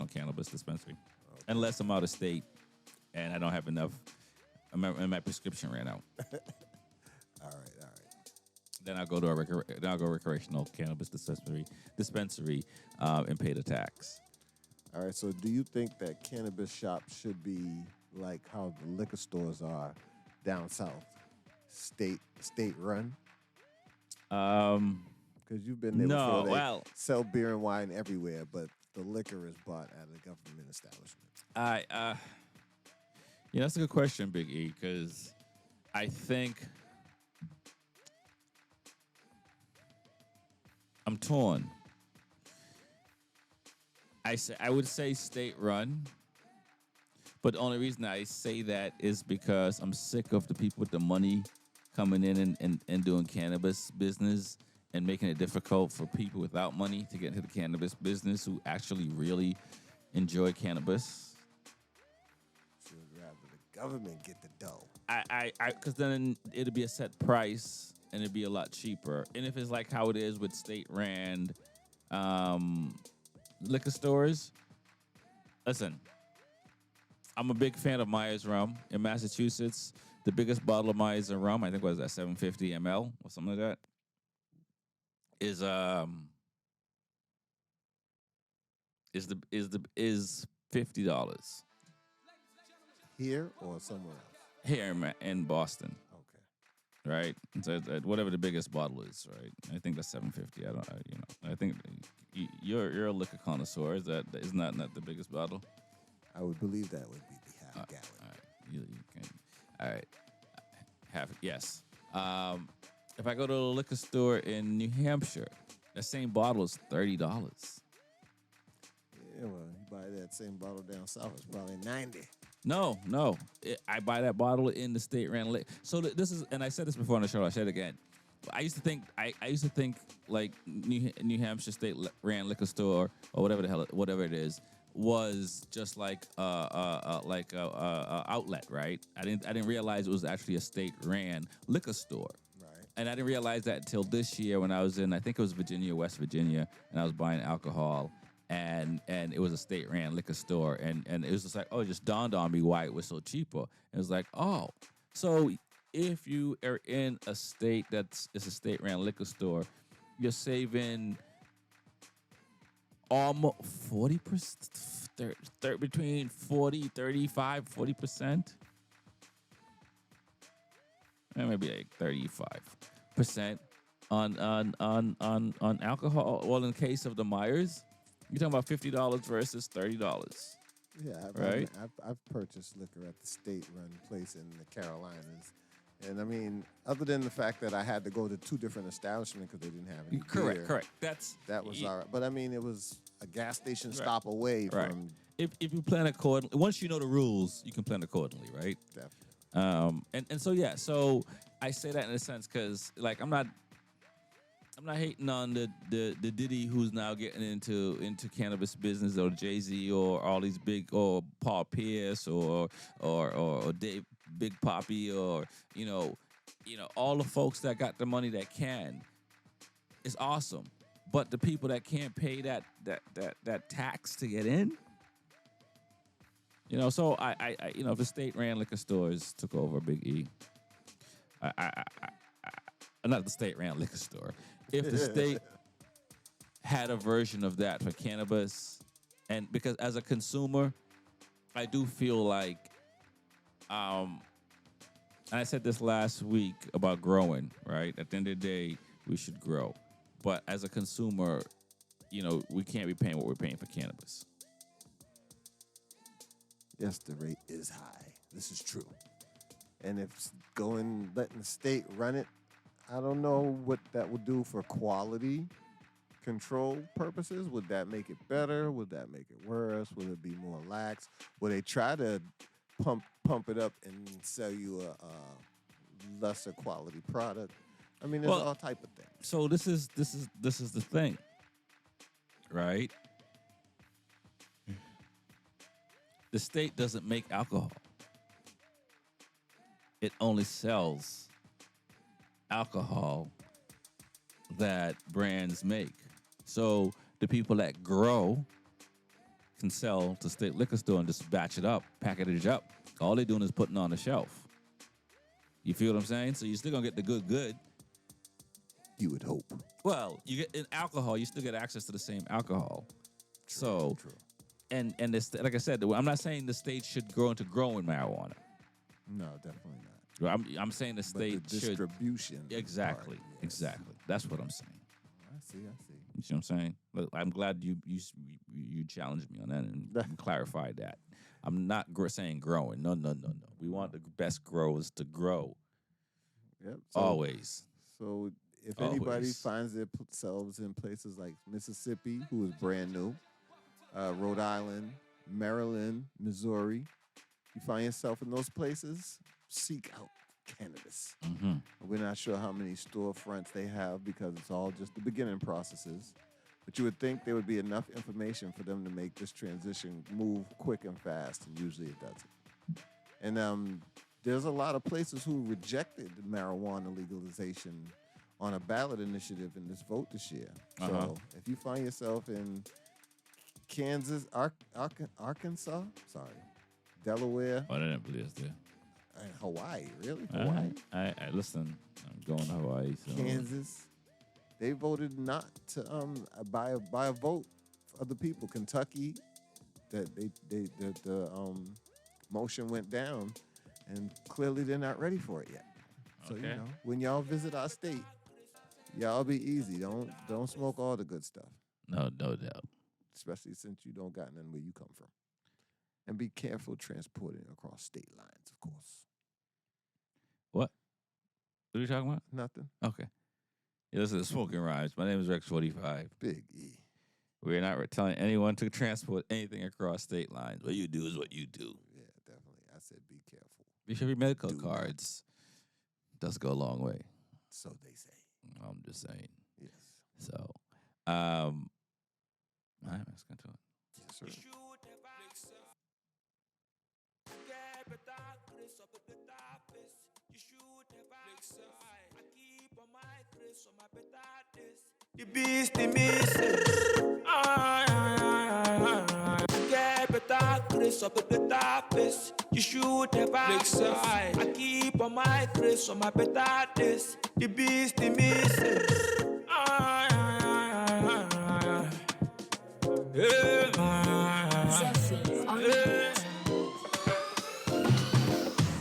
Speaker 1: cannabis dispensary unless I'm out of state and I don't have enough and my prescription ran out.
Speaker 2: All right.
Speaker 1: Then I'll go to a recreational cannabis dispensary, and pay the tax.
Speaker 2: All right. So, do you think that cannabis shops should be like how the liquor stores are down south, state run? Because you've been there
Speaker 1: No,
Speaker 2: before. They
Speaker 1: well,
Speaker 2: sell beer and wine everywhere, but the liquor is bought at a government establishment.
Speaker 1: That's a good question, Big E, because I think I'm torn. I would say state run, but the only reason I say that is because I'm sick of the people with the money coming in and doing cannabis business and making it difficult for people without money to get into the cannabis business who actually really enjoy cannabis.
Speaker 2: So you'd rather the government get the dough.
Speaker 1: Because then it'd be a set price and it'd be a lot cheaper. And if it's like how it is with state ran liquor stores, listen, I'm a big fan of Myers rum in Massachusetts. The biggest bottle of Myers rum, I think, was that 750 ml or something like that, is $50
Speaker 2: Here or somewhere else?
Speaker 1: here in Boston.
Speaker 2: Okay.
Speaker 1: Right, so whatever the biggest bottle is, right? I think that's 750. I think you're a liquor connoisseur. Isn't that the biggest bottle?
Speaker 2: I would believe that would be the half gallon.
Speaker 1: All right, you can. All right, half. Yes. If I go to a liquor store in New Hampshire, the same bottle is $30.
Speaker 2: Yeah, well, you buy that same bottle down south, it's probably 90.
Speaker 1: No. I buy that bottle in the state ran liquor. So this is, and I said this before on the show. I said it again. I used to think like New Hampshire State ran liquor store or whatever it is was just like a outlet, right? I didn't realize it was actually a state ran liquor store.
Speaker 2: Right.
Speaker 1: And I didn't realize that until this year when I was in, I think it was West Virginia, and I was buying alcohol. And it was a state ran liquor store, and it was just like, oh, it just dawned on me why it was so cheaper. It was like, oh, so if you are in a state it's a state ran liquor store, you're saving almost 40%, between 40, 35, 40%, maybe like 35% on alcohol. Well, in the case of the Myers, you're talking about $50 versus $30.
Speaker 2: Yeah,
Speaker 1: right.
Speaker 2: I've purchased liquor at the state-run place in the Carolinas, and I mean, other than the fact that I had to go to two different establishments because they didn't have any beer,
Speaker 1: Correct.
Speaker 2: That was all right. But I mean, it was a gas station stop away from.
Speaker 1: If you plan accordingly, once you know the rules, you can plan accordingly, right?
Speaker 2: Definitely.
Speaker 1: And so I say that in a sense because like I'm not hating on the Diddy who's now getting into cannabis business, or Jay-Z, or all these big, or Paul Pierce, or Dave, Big Papi, or all the folks that got the money that can. It's awesome, but the people that can't pay that tax to get in, so I if the state ran liquor stores took over Big E, not the state ran liquor store. If the state had a version of that for cannabis, and because as a consumer, I do feel like, and I said this last week about growing, right? At the end of the day, we should grow. But as a consumer, we can't be paying what we're paying for cannabis.
Speaker 2: Yes, the rate is high. This is true. And if letting the state run it, I don't know what that would do for quality control purposes. Would that make it better? Would that make it worse? Would it be more lax? Would they try to pump it up and sell you a lesser quality product? I mean, there's all type of things.
Speaker 1: So this is the thing, right? The state doesn't make alcohol. It only sells alcohol that brands make. So the people that grow can sell to state liquor store and just batch it up, package it up. All they're doing is putting it on the shelf. You feel what I'm saying? So you're still gonna get the good,
Speaker 2: You would hope.
Speaker 1: Well, you get in alcohol, you still get access to the same alcohol. True. And this, like I said, I'm not saying the state should grow into growing marijuana.
Speaker 2: No, definitely not.
Speaker 1: I'm saying the state
Speaker 2: the
Speaker 1: should
Speaker 2: distribution.
Speaker 1: Exactly.
Speaker 2: Part, yes.
Speaker 1: Exactly. That's what I'm saying.
Speaker 2: I see.
Speaker 1: You see what I'm saying? Look, I'm glad you challenged me on that and clarified that. I'm not saying growing. No. We want the best growers to grow.
Speaker 2: Yep.
Speaker 1: Always.
Speaker 2: So if anybody finds themselves in places like Mississippi, who is brand new, Rhode Island, Maryland, Missouri, you find yourself in those places, seek out cannabis.
Speaker 1: Mm-hmm.
Speaker 2: We're not sure how many storefronts they have because it's all just the beginning processes. But you would think there would be enough information for them to make this transition move quick and fast, and usually it doesn't. And there's a lot of places who rejected marijuana legalization on a ballot initiative in this vote this year. So if you find yourself in Kansas, Arkansas, Delaware.
Speaker 1: Oh, I didn't believe it's there.
Speaker 2: And Hawaii, really? Hawaii?
Speaker 1: I listen, I'm going to Hawaii. So.
Speaker 2: Kansas. They voted not to by a vote of the people. Kentucky, the motion went down, and clearly they're not ready for it yet. So
Speaker 1: Okay.
Speaker 2: When y'all visit our state, y'all be easy. Don't smoke all the good stuff.
Speaker 1: No doubt.
Speaker 2: Especially since you don't got none where you come from. And be careful transporting across state lines, of course.
Speaker 1: What are you talking about?
Speaker 2: Nothing.
Speaker 1: Okay. Yeah, this is Smokin Rhymes. My name is Rex45.
Speaker 2: Big E.
Speaker 1: We're not telling anyone to transport anything across state lines. What you do is what you do.
Speaker 2: Yeah, definitely. I said be careful.
Speaker 1: You should be medical cards. Does go a long way.
Speaker 2: So they say.
Speaker 1: I'm just saying.
Speaker 2: Yes.
Speaker 1: So, all right, let's get to it.
Speaker 2: Yes, sir.
Speaker 6: The beast, the missing. Get better, grace up at the tapest. You should never side. I keep on my grace on my better days. The beast, the missing.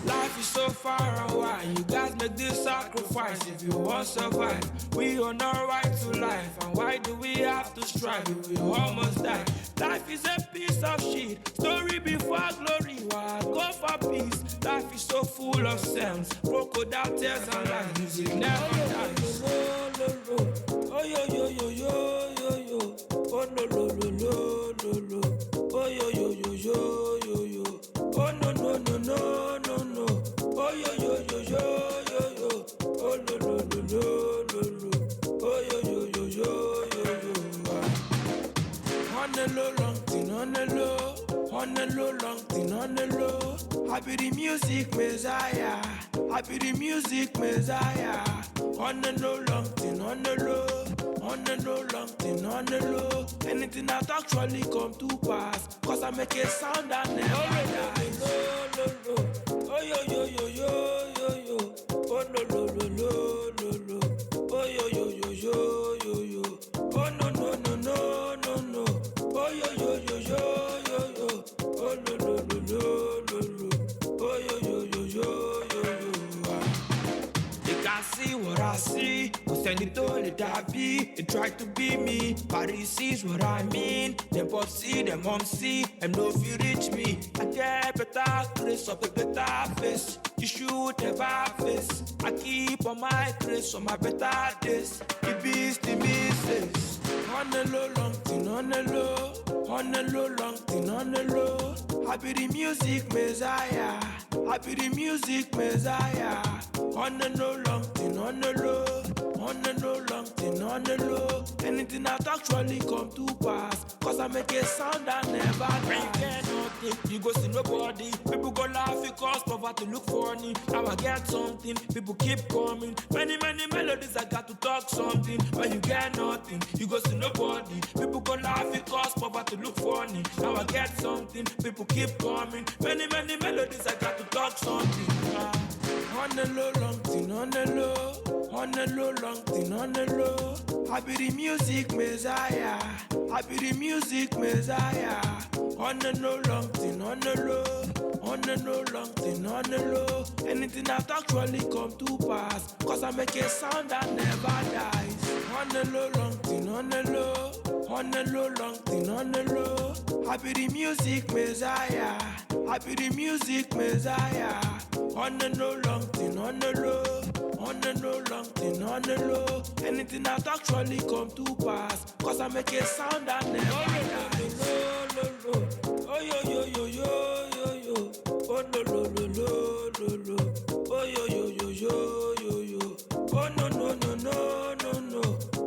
Speaker 6: Life is so far away. You guys make this sacrifice if you want to survive. We on our right to life, and why do we have to strive if we almost die? Life is a piece of shit. Story before glory. Why go for peace? Life is so full of sense. Crocodile tears and lies. Music never dies. Oh yo yo yo yo yo yo. Oh no no no no no no. Oh yo yo yo yo yo yo. Oh no no no no no no. Oh yo yo yo yo yo yo. Oh no no no no no no. Oh yo yo yo yo yo yo. On the low, long thing on the low. On the low, long thing on the low. I be the music messiah. I be the music messiah. On the low, long thing on the low. On the low, long thing on the low. Anything that actually come to pass. Cause I make a sound that never dies. Oh yo yo yo yo yo yo. Oh no no no no no no. Oh yo yo yo yo yo yo. Oh no no no no no no. Oh yo yo yo yo yo yo. Oh no no no no no no. Oh yo yo yo yo yo yo. They can't see what I see. Who send it all the dabby? They try to be me, but he sees what I mean. Them pop see, them mom see, them no feel reach me. I get better, grace up a better face. You should never face. I keep on my grace on my better days. The beast, the misses. On the low, long thing on the low. On the low, long thing on the low. I be the music messiah. I be the music messiah. On the low, long thing on the low. On the low, long thing on the low. Anything that actually come to pass. Cause I make a sound that never dies. When you get nothing, you go see nobody. People go laugh because poverty look funny. Now I get something, people keep coming. Many melodies, I got to talk something. When you get nothing, you go see nobody. People go laugh because poverty look funny. Now I get something, people keep coming. Many melodies, I got to talk something. On the low, long thing on the low.
Speaker 12: On the low, long thing on the low. I be the music messiah. I be the music messiah. On the low, long thing on the low. On the low, long thing on the low. Anything that actually come to pass. Cause I make a sound that never dies. On the low, long thing on the low. On the low, long thing on the low. I be the music messiah. I be the music messiah. On the low, long thing on the low. On the low, long thing on the low. Anything that actually come to pass. Cause I make a sound that never dies. Oh yo yo yo yo yo yo. Oh no no no no no no. Oh yo yo yo yo yo yo. Oh no no no no no no.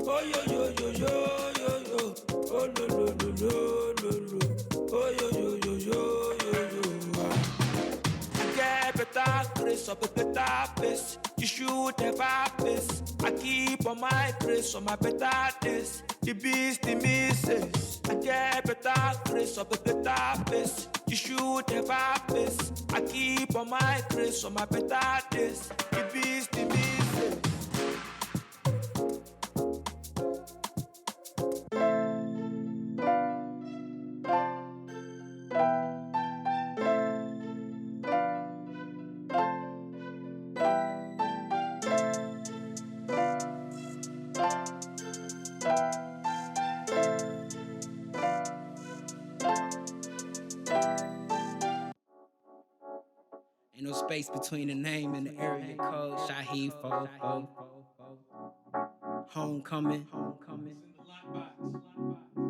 Speaker 12: Oh yo yo yo yo yo yo. Oh no no no no no no. Oh yo yo yo yo yo yo. Get better, grace up a better place. You should have this. I keep on my grace on my better days. The beast, the misses. I get better, grace up a better place. You should have this. I keep on my grace on my better days. The beast, the misses.
Speaker 14: Ain't no space between the name and the area code. Shaheed 4-4. Homecoming.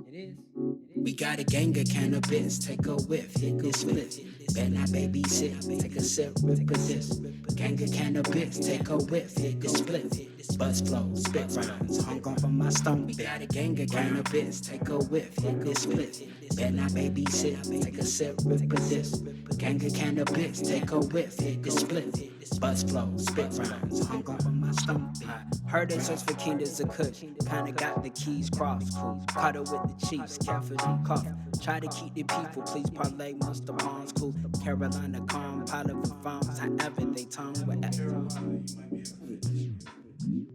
Speaker 14: It is. We got a gang of cannabis. Take a whiff, hit this split. Bet not babysit. Take a sip, rip of this. Gang of cannabis. Take a whiff, hit this split. Buzz flow, spit rhymes. Hung on from my stone. We got a gang of cannabis. Take a whiff, hit this split. Bet not babysit. Take a sip, rip of this. Gang of cannabis. Take a whiff, hit this split. Buzz flow, spit rhymes. Hung on from my stone. Heard they search for kingdoms of Kush. Kinda got the keys crossed. Caught her with the Chiefs. Careful and cough. Try to keep the people. Please parlay most the bonds. Cool. Carolina calm. Pilot for phones. However they tongue.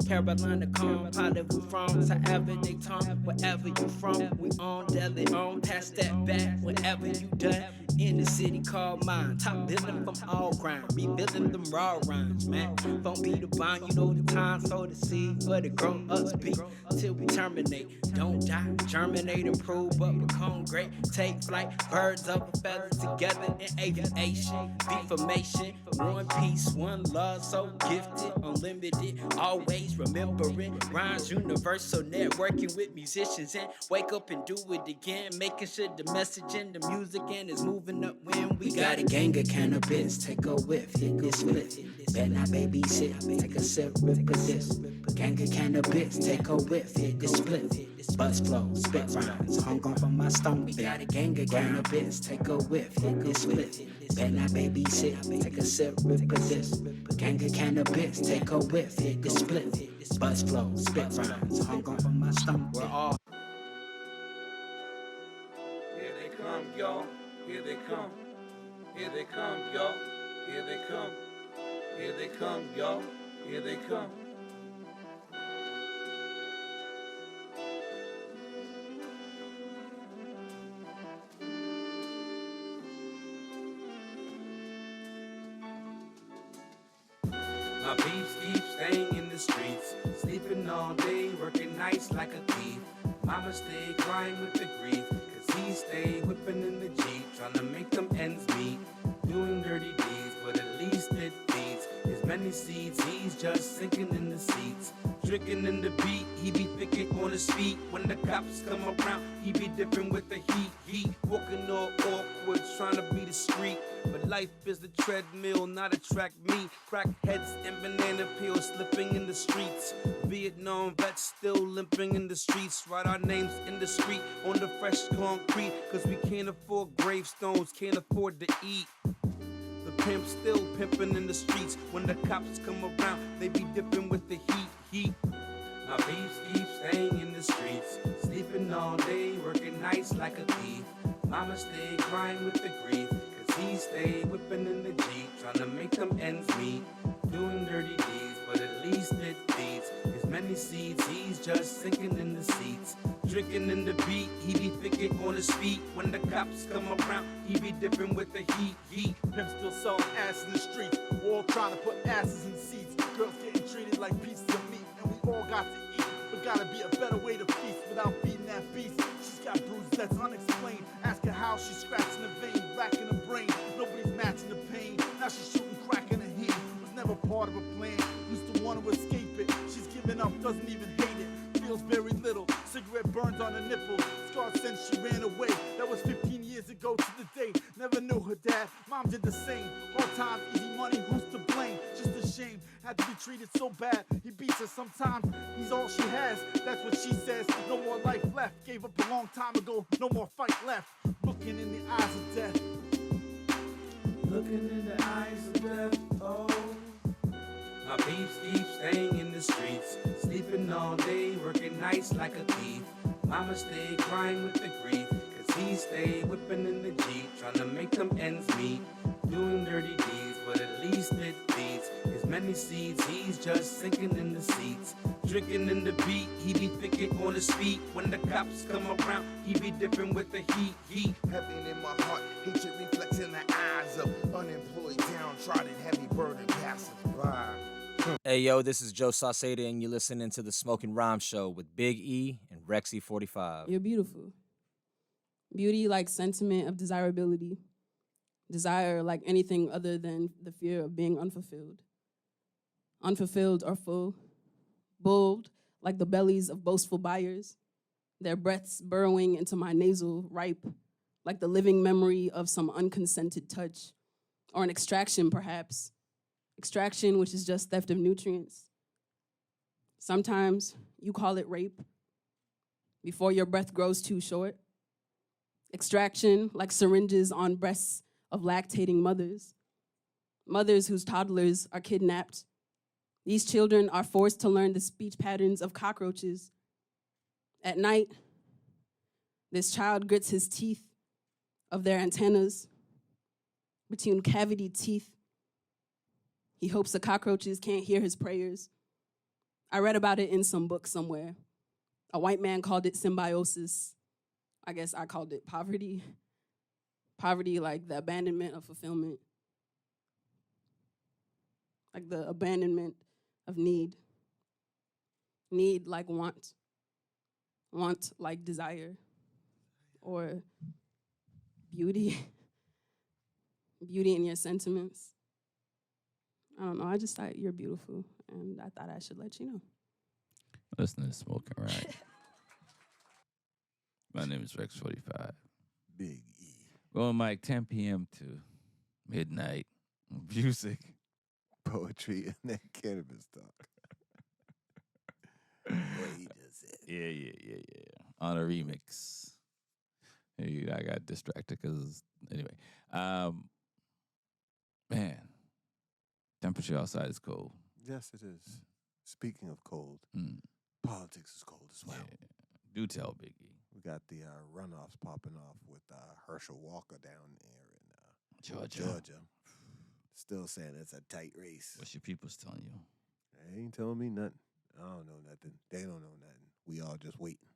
Speaker 14: Carolina calm, pilot we from, however they tongue, wherever you from, we on, deli on, pass that back, whenever you done, in the city called mine, top building from all grind, rebuilding them raw rhymes, man, don't be the bond, you know the time, so the seed, for the grown ups be, till we terminate, don't die, germinate, improve, but become great, take flight, birds of a feather together in aviation, be formation, one piece, one love, so gifted, unlimited, always remembering rhymes, universal, networking with musicians, and wake up and do it again, making sure the message and the music and is moving up when we got a gang of cannabis, take a whiff, hit this split, bet not babysit, take a sip, rip of this, gang of cannabis, take a whiff, hit this split, buzz flow, spit rhymes, hung on from my stone, we got a gang of cannabis, take a whiff, hit this split, bet not babysit, take a sip, rip of this, gang of cannabis, take a whiff, hit this split, buzz flow, spit rhymes, hung on from my stone, we're all.
Speaker 6: Here they come, y'all. Here they come. Here they come, y'all. Here they come. Here they come, y'all. Here they come.
Speaker 15: My beefs keep staying in the streets, sleeping all day, working nights like a thief. Mama stay crying with the grief, cause he stay whipping in the Jeep, trying to make them ends meet, doing dirty deeds, but at least it feeds his many seeds. He's just sinking in the seats, drinking in the beat. He be thinking on his feet. When the cops come around, he be different with the heat. Walking all awkward, trying to be discreet. But life is the treadmill, not a track meet. Crackheads and banana peels slipping in the streets. Vietnam vets still limping in the streets. Write our names in the street on the fresh concrete. Cause we can't afford gravestones, can't afford to eat. The pimp still pimping in the streets. When the cops come around, they be dipping with the heat. My beefs keep staying in the streets, sleeping all day, working nights like a thief. Mama stay crying with the grief, cause he stay whipping in the Jeep, trying to make them ends meet, doing dirty deeds, but at least it feeds his many seeds. He's just sinking in the seats, drinking in the beat. He be thinking on his feet. When the cops come around, he be dipping with the heat.
Speaker 16: Pimp still selling ass in the streets. We're all trying to put asses in seats. Girls getting treated like pieces of meat, and we all got to eat. But gotta be a better way to feast without feeding that beast. She's got bruises that's unexplained. Ask her how she's scratching the vein, racking her brain. Nobody's matching the pain. Now she's shooting crack in her hand. Was never part of a plan. Used to want to escape it. She's giving up, doesn't even hate it. Feels very little. Cigarette burns on her nipple. Scarred since she ran away. That was 15 years ago to the day. Never knew her dad. Mom did the same. Hard times, easy money, who's to blame? Just a shame. Had to be treated so bad. He beats her sometimes. He's all she has. That's what she says. No more life left. Gave up a long time ago. No more fight left. Looking in the eyes of death.
Speaker 12: Looking in the eyes of death, oh.
Speaker 15: My peeps keep staying in the streets, sleeping all day, working nights like a thief. Mama stay crying with the grief, cause he stay whipping in the Jeep, trying to make them ends meet, doing dirty deeds, but at least it feeds his many seeds. He's just sinking in the seats, drinking in the beat. He be thinking on his feet. When the cops come around, he be dipping with the heat.
Speaker 17: Heaven in my heart, hatred reflects in the eyes of unemployed, downtrodden, heavy burden passers-by.
Speaker 18: Hey yo, this is Joe Sauceda, and you're listening to the Smokin' Rhyme Show with Big E and Rexy 45.
Speaker 19: You're beautiful. Beauty like sentiment of desirability. Desire like anything other than the fear of being unfulfilled. Unfulfilled or full. Bold like the bellies of boastful buyers. Their breaths burrowing into my nasal, ripe like the living memory of some unconsented touch. Or an extraction, perhaps. Extraction, which is just theft of nutrients. Sometimes you call it rape before your breath grows too short. Extraction, like syringes on breasts of lactating mothers. Mothers whose toddlers are kidnapped. These children are forced to learn the speech patterns of cockroaches. At night, this child grits his teeth of their antennas between cavity teeth. He hopes the cockroaches can't hear his prayers. I read about it in some book somewhere. A white man called it symbiosis. I guess I called it poverty. Poverty like the abandonment of fulfillment. Like the abandonment of need. Need like want. Want like desire. Or beauty. Beauty in your sentiments. I don't know. I just thought you're beautiful, and I thought I should let you know.
Speaker 1: Listen to Smokin' Right. My name is Rex 45.
Speaker 2: Big E.
Speaker 1: Going mic 10 p.m. to midnight. Music.
Speaker 2: Poetry and that cannabis talk. What he just said.
Speaker 1: Yeah. On a remix. Hey, I got distracted because, anyway. Man. Temperature outside is cold.
Speaker 2: Yes, it is. Speaking of cold, politics is cold as well.
Speaker 1: Yeah. Do tell, Biggie.
Speaker 2: We got the runoffs popping off with Herschel Walker down there in Georgia. Still saying it's a tight race.
Speaker 1: What's your people's telling you?
Speaker 2: They ain't telling me nothing. I don't know nothing. They don't know nothing. We all just waiting.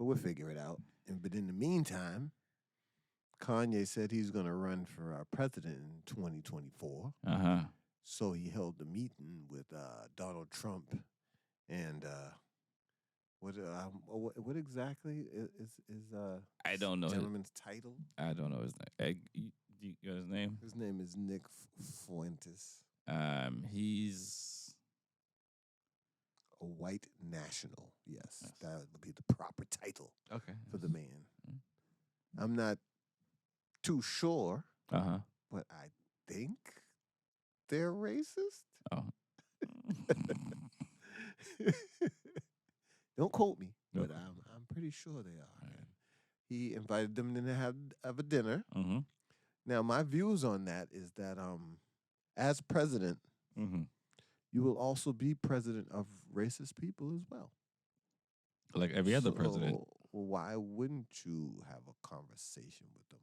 Speaker 2: But we'll figure it out. But in the meantime, Kanye said he's going to run for president in 2024.
Speaker 1: Uh-huh.
Speaker 2: So he held a meeting with Donald Trump and what exactly is
Speaker 1: I don't know
Speaker 2: gentleman's title?
Speaker 1: I don't know his name. You know his name?
Speaker 2: His name is Nick Fuentes.
Speaker 1: He's
Speaker 2: a white national. Yes, that would be the proper title.
Speaker 1: Okay.
Speaker 2: For the man. I'm not too sure, but I think they're racist.
Speaker 1: Oh.
Speaker 2: Don't quote me, but I'm pretty sure they are. Right. He invited them to have a dinner.
Speaker 1: Mm-hmm.
Speaker 2: Now, my views on that is that as president, you will also be president of racist people as well.
Speaker 1: Like every other president.
Speaker 2: Why wouldn't you have a conversation with them?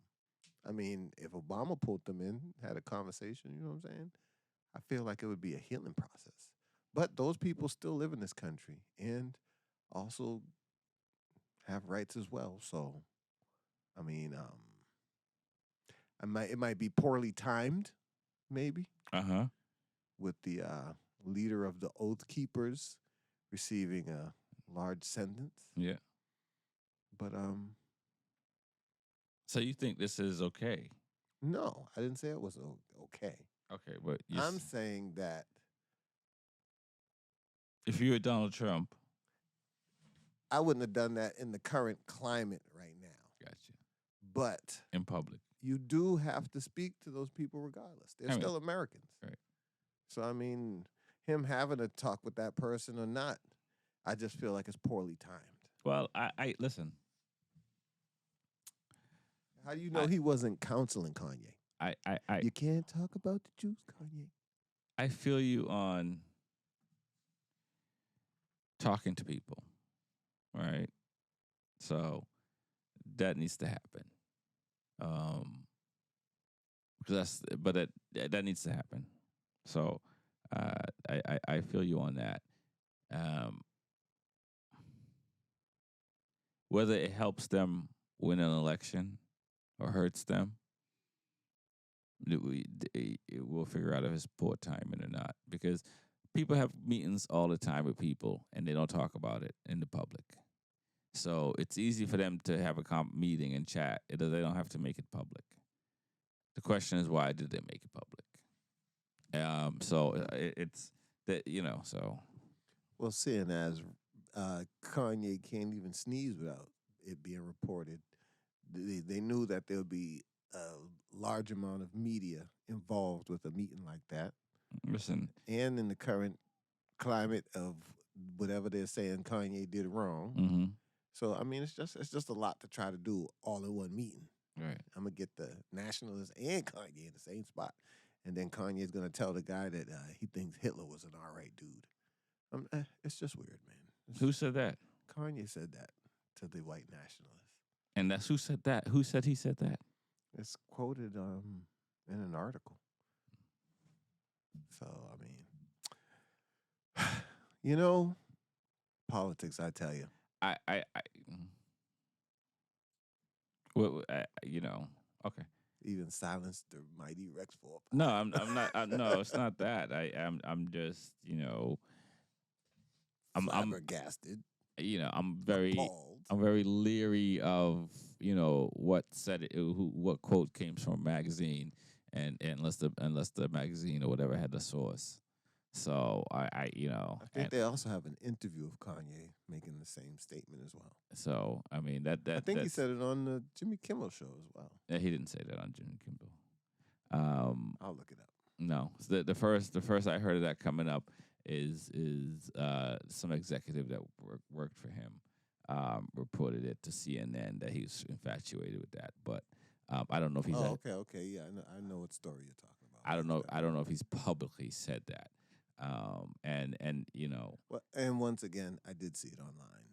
Speaker 2: I mean, if Obama pulled them in, had a conversation, you know what I'm saying? I feel like it would be a healing process. But those people still live in this country and also have rights as well. So, I mean, it might be poorly timed, maybe. With the leader of the Oath Keepers receiving a large sentence.
Speaker 1: Yeah.
Speaker 2: But
Speaker 1: So you think this is okay?
Speaker 2: no, I didn't say it was okay.
Speaker 1: Okay, but
Speaker 2: I'm saying that
Speaker 1: if you were Donald Trump,
Speaker 2: I wouldn't have done that in the current climate right now.
Speaker 1: Gotcha.
Speaker 2: But
Speaker 1: in public,
Speaker 2: you do have to speak to those people regardless. They're still Americans.
Speaker 1: Right.
Speaker 2: So, I mean, him having a talk with that person or not, I just feel like it's poorly timed.
Speaker 1: Well, I listen.
Speaker 2: How do you know he wasn't counseling Kanye? You can't talk about the Jews, Kanye.
Speaker 1: I feel you on talking to people, right? So that needs to happen. Because that needs to happen. So I feel you on that. Whether it helps them win an election or hurts them, we'll figure out if it's poor timing or not. Because people have meetings all the time with people, and they don't talk about it in the public. So it's easy for them to have a meeting and chat. They don't have to make it public. The question is, why did they make it public? So it's that, so.
Speaker 2: Well, seeing as Kanye can't even sneeze without it being reported, they knew that there would be a large amount of media involved with a meeting like that.
Speaker 1: Listen.
Speaker 2: And in the current climate of whatever they're saying Kanye did wrong.
Speaker 1: Mm-hmm.
Speaker 2: So, I mean, it's just a lot to try to do all in one meeting.
Speaker 1: Right.
Speaker 2: I'm going to get the nationalists and Kanye in the same spot. And then Kanye's going to tell the guy that he thinks Hitler was an all right dude. It's just weird, man.
Speaker 1: Who said that?
Speaker 2: Kanye said that to the white nationalists.
Speaker 1: And that's who said that? Who said he said that?
Speaker 2: It's quoted in an article. So, I mean, politics, I tell you.
Speaker 1: Okay.
Speaker 2: Even silenced the mighty Rex 4.
Speaker 1: No, I'm not. No, it's not that. I'm just, I'm
Speaker 2: flabbergasted.
Speaker 1: I'm very leery of what what quote came from a magazine, and unless the magazine or whatever had the source. So I
Speaker 2: think they also have an interview of Kanye making the same statement as well.
Speaker 1: So I mean that
Speaker 2: I think he said it on the Jimmy Kimmel show as well.
Speaker 1: Yeah, he didn't say that on Jimmy Kimmel.
Speaker 2: I'll look it up.
Speaker 1: No, the first I heard of that coming up is some executive that worked for him reported it to CNN that he's infatuated with that, but I don't know if he's.
Speaker 2: Okay, yeah, I know what story you're talking about.
Speaker 1: I don't know if he's publicly said that.
Speaker 2: Well, and once again, I did see it online.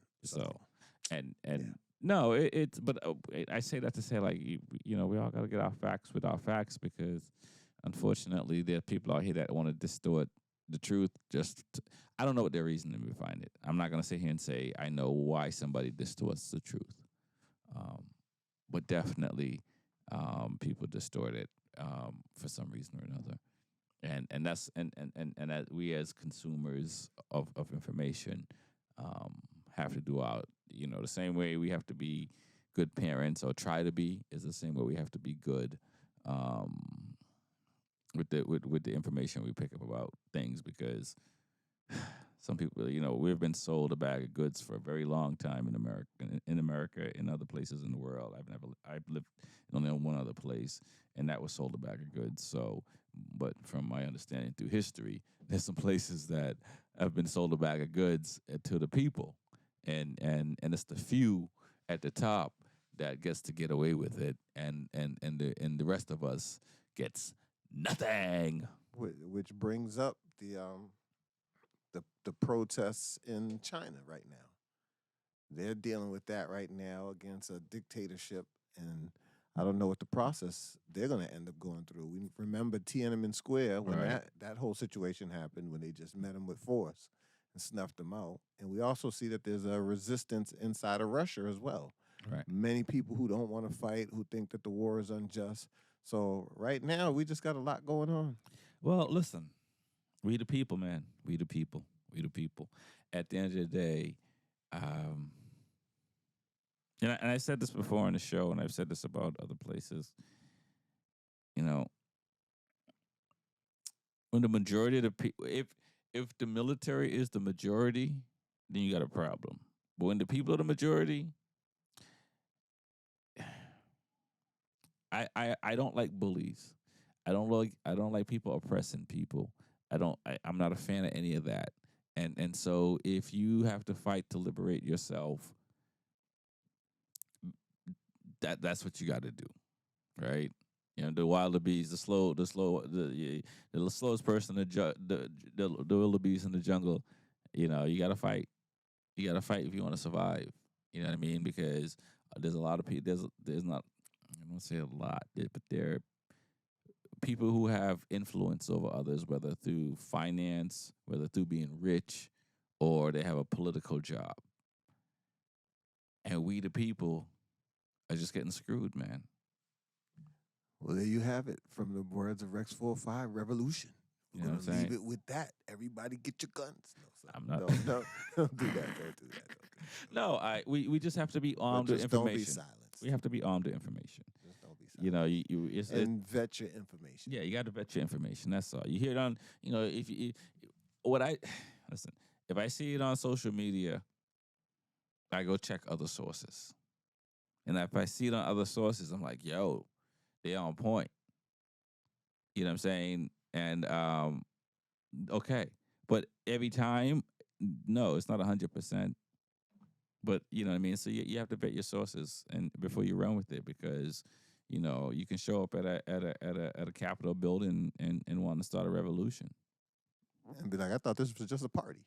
Speaker 1: No, it's but I say that to say, like, we all got to get our facts with our facts, because unfortunately there are people out here that want to distort the truth. I don't know what their reasoning behind it. I'm not going to sit here and say I know why somebody distorts the truth, but definitely people distort it for some reason or another. And that's and that we as consumers of information have to do our the same way we have to be good parents, or try to be, is the same way we have to be good with the information we pick up about things, because some people we've been sold a bag of goods for a very long time in America, in other places in the world. I've lived in only one other place, and that was sold a bag of goods. So, but from my understanding through history, there's some places that have been sold a bag of goods to the people, and it's the few at the top that gets to get away with it, and the rest of us gets nothing.
Speaker 2: Which brings up the protests in China right now. They're dealing with that right now against a dictatorship, and I don't know what the process they're going to end up going through. We remember Tiananmen Square when
Speaker 1: Right.
Speaker 2: that whole situation happened, when they just met him with force and snuffed him out. And we also see that there's a resistance inside of Russia as well.
Speaker 1: Right.
Speaker 2: Many people who don't want to fight, who think that the war is unjust. So right now, we just got a lot going on.
Speaker 1: Well, listen, we the people, man. We the people. We the people. At the end of the day, and I said this before on the show, and I've said this about other places. You know, when the majority of the people, if the military is the majority, then you got a problem. But when the people are the majority, I don't like bullies. I don't like people oppressing people. I'm not a fan of any of that. And so if you have to fight to liberate yourself, that's what you got to do, right? You know, the wildebeest, the slowest person, the wildebeest in the jungle. You know, you got to fight. You got to fight if you want to survive. You know what I mean? Because there's a lot of people. There's not. I don't say a lot, but there are people who have influence over others, whether through finance, whether through being rich, or they have a political job. And we, the people, are just getting screwed, man.
Speaker 2: Well, there you have it. From the words of Rex 45, revolution. We're
Speaker 1: You know
Speaker 2: going
Speaker 1: what
Speaker 2: to
Speaker 1: I'm
Speaker 2: leave
Speaker 1: saying?
Speaker 2: it with that. Everybody get your guns. No, sir.
Speaker 1: I'm not.
Speaker 2: No, don't do that. Don't do that.
Speaker 1: No, we just have to be armed with
Speaker 2: just don't be
Speaker 1: information.
Speaker 2: silenced.
Speaker 1: We have to be armed with information.
Speaker 2: Just don't be silenced.
Speaker 1: You know,
Speaker 2: and vet your information.
Speaker 1: Yeah, you got to vet your information. That's all. You hear it on, you know, listen, if I see it on social media, I go check other sources. And if I see it on other sources, I'm like, yo, they're on point. You know what I'm saying? And, okay. But every time, no, it's not 100%. But, you know what I mean? So you have to vet your sources and before you run with it, because, you know, you can show up at a Capitol building and want to start a revolution.
Speaker 2: And be like, I thought this was just a party.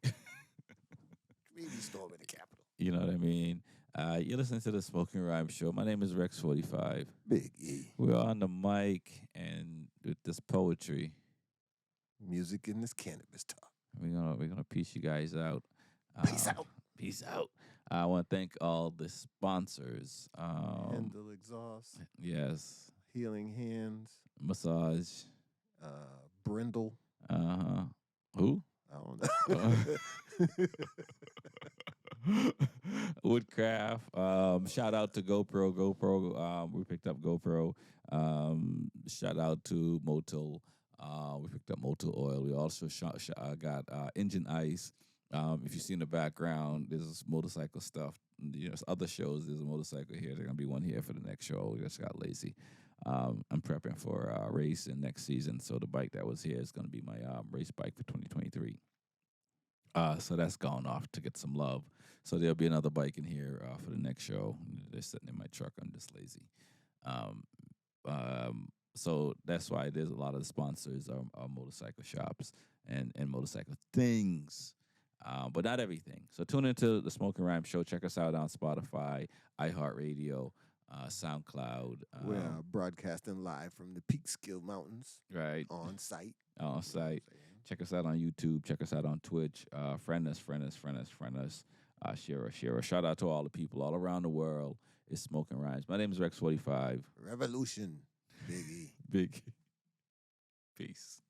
Speaker 2: Community storm in the Capitol.
Speaker 1: You know what I mean? You're listening to the Smokin' Rhyme Show. My name is Rex 45.
Speaker 2: Big E.
Speaker 1: We're on the mic and with this poetry.
Speaker 2: Music and this cannabis talk.
Speaker 1: We're gonna peace you guys out.
Speaker 2: Peace out.
Speaker 1: Peace out. I want to thank all the sponsors.
Speaker 2: Handle Exhaust.
Speaker 1: Yes.
Speaker 2: Healing Hands.
Speaker 1: Massage.
Speaker 2: Brindle.
Speaker 1: Who?
Speaker 2: I don't know.
Speaker 1: Woodcraft. Shout out to GoPro. We picked up GoPro. Shout out to Motul. We picked up Motul Oil. We also got Engine Ice. If you see in the background, there's motorcycle stuff. You know, other shows, there's a motorcycle here. There's going to be one here for the next show. We just got lazy. I'm prepping for a race in next season. So the bike that was here is going to be my race bike for 2023. So that's gone off to get some love. So there'll be another bike in here for the next show. They're sitting in my truck. I'm just lazy. So that's why there's a lot of the sponsors are motorcycle shops and motorcycle things. But not everything. So tune into the Smokin' Rhyme Show. Check us out on Spotify, iHeart Radio, SoundCloud.
Speaker 2: We're broadcasting live from the Peekskill Mountains.
Speaker 1: Right.
Speaker 2: On site.
Speaker 1: On site. Check us out on YouTube. Check us out on Twitch. Friend us. Share. Shout out to all the people all around the world. It's Smokin' Rhymes. My name is Rex 45.
Speaker 2: Revolution. Big E.
Speaker 1: Big. Peace.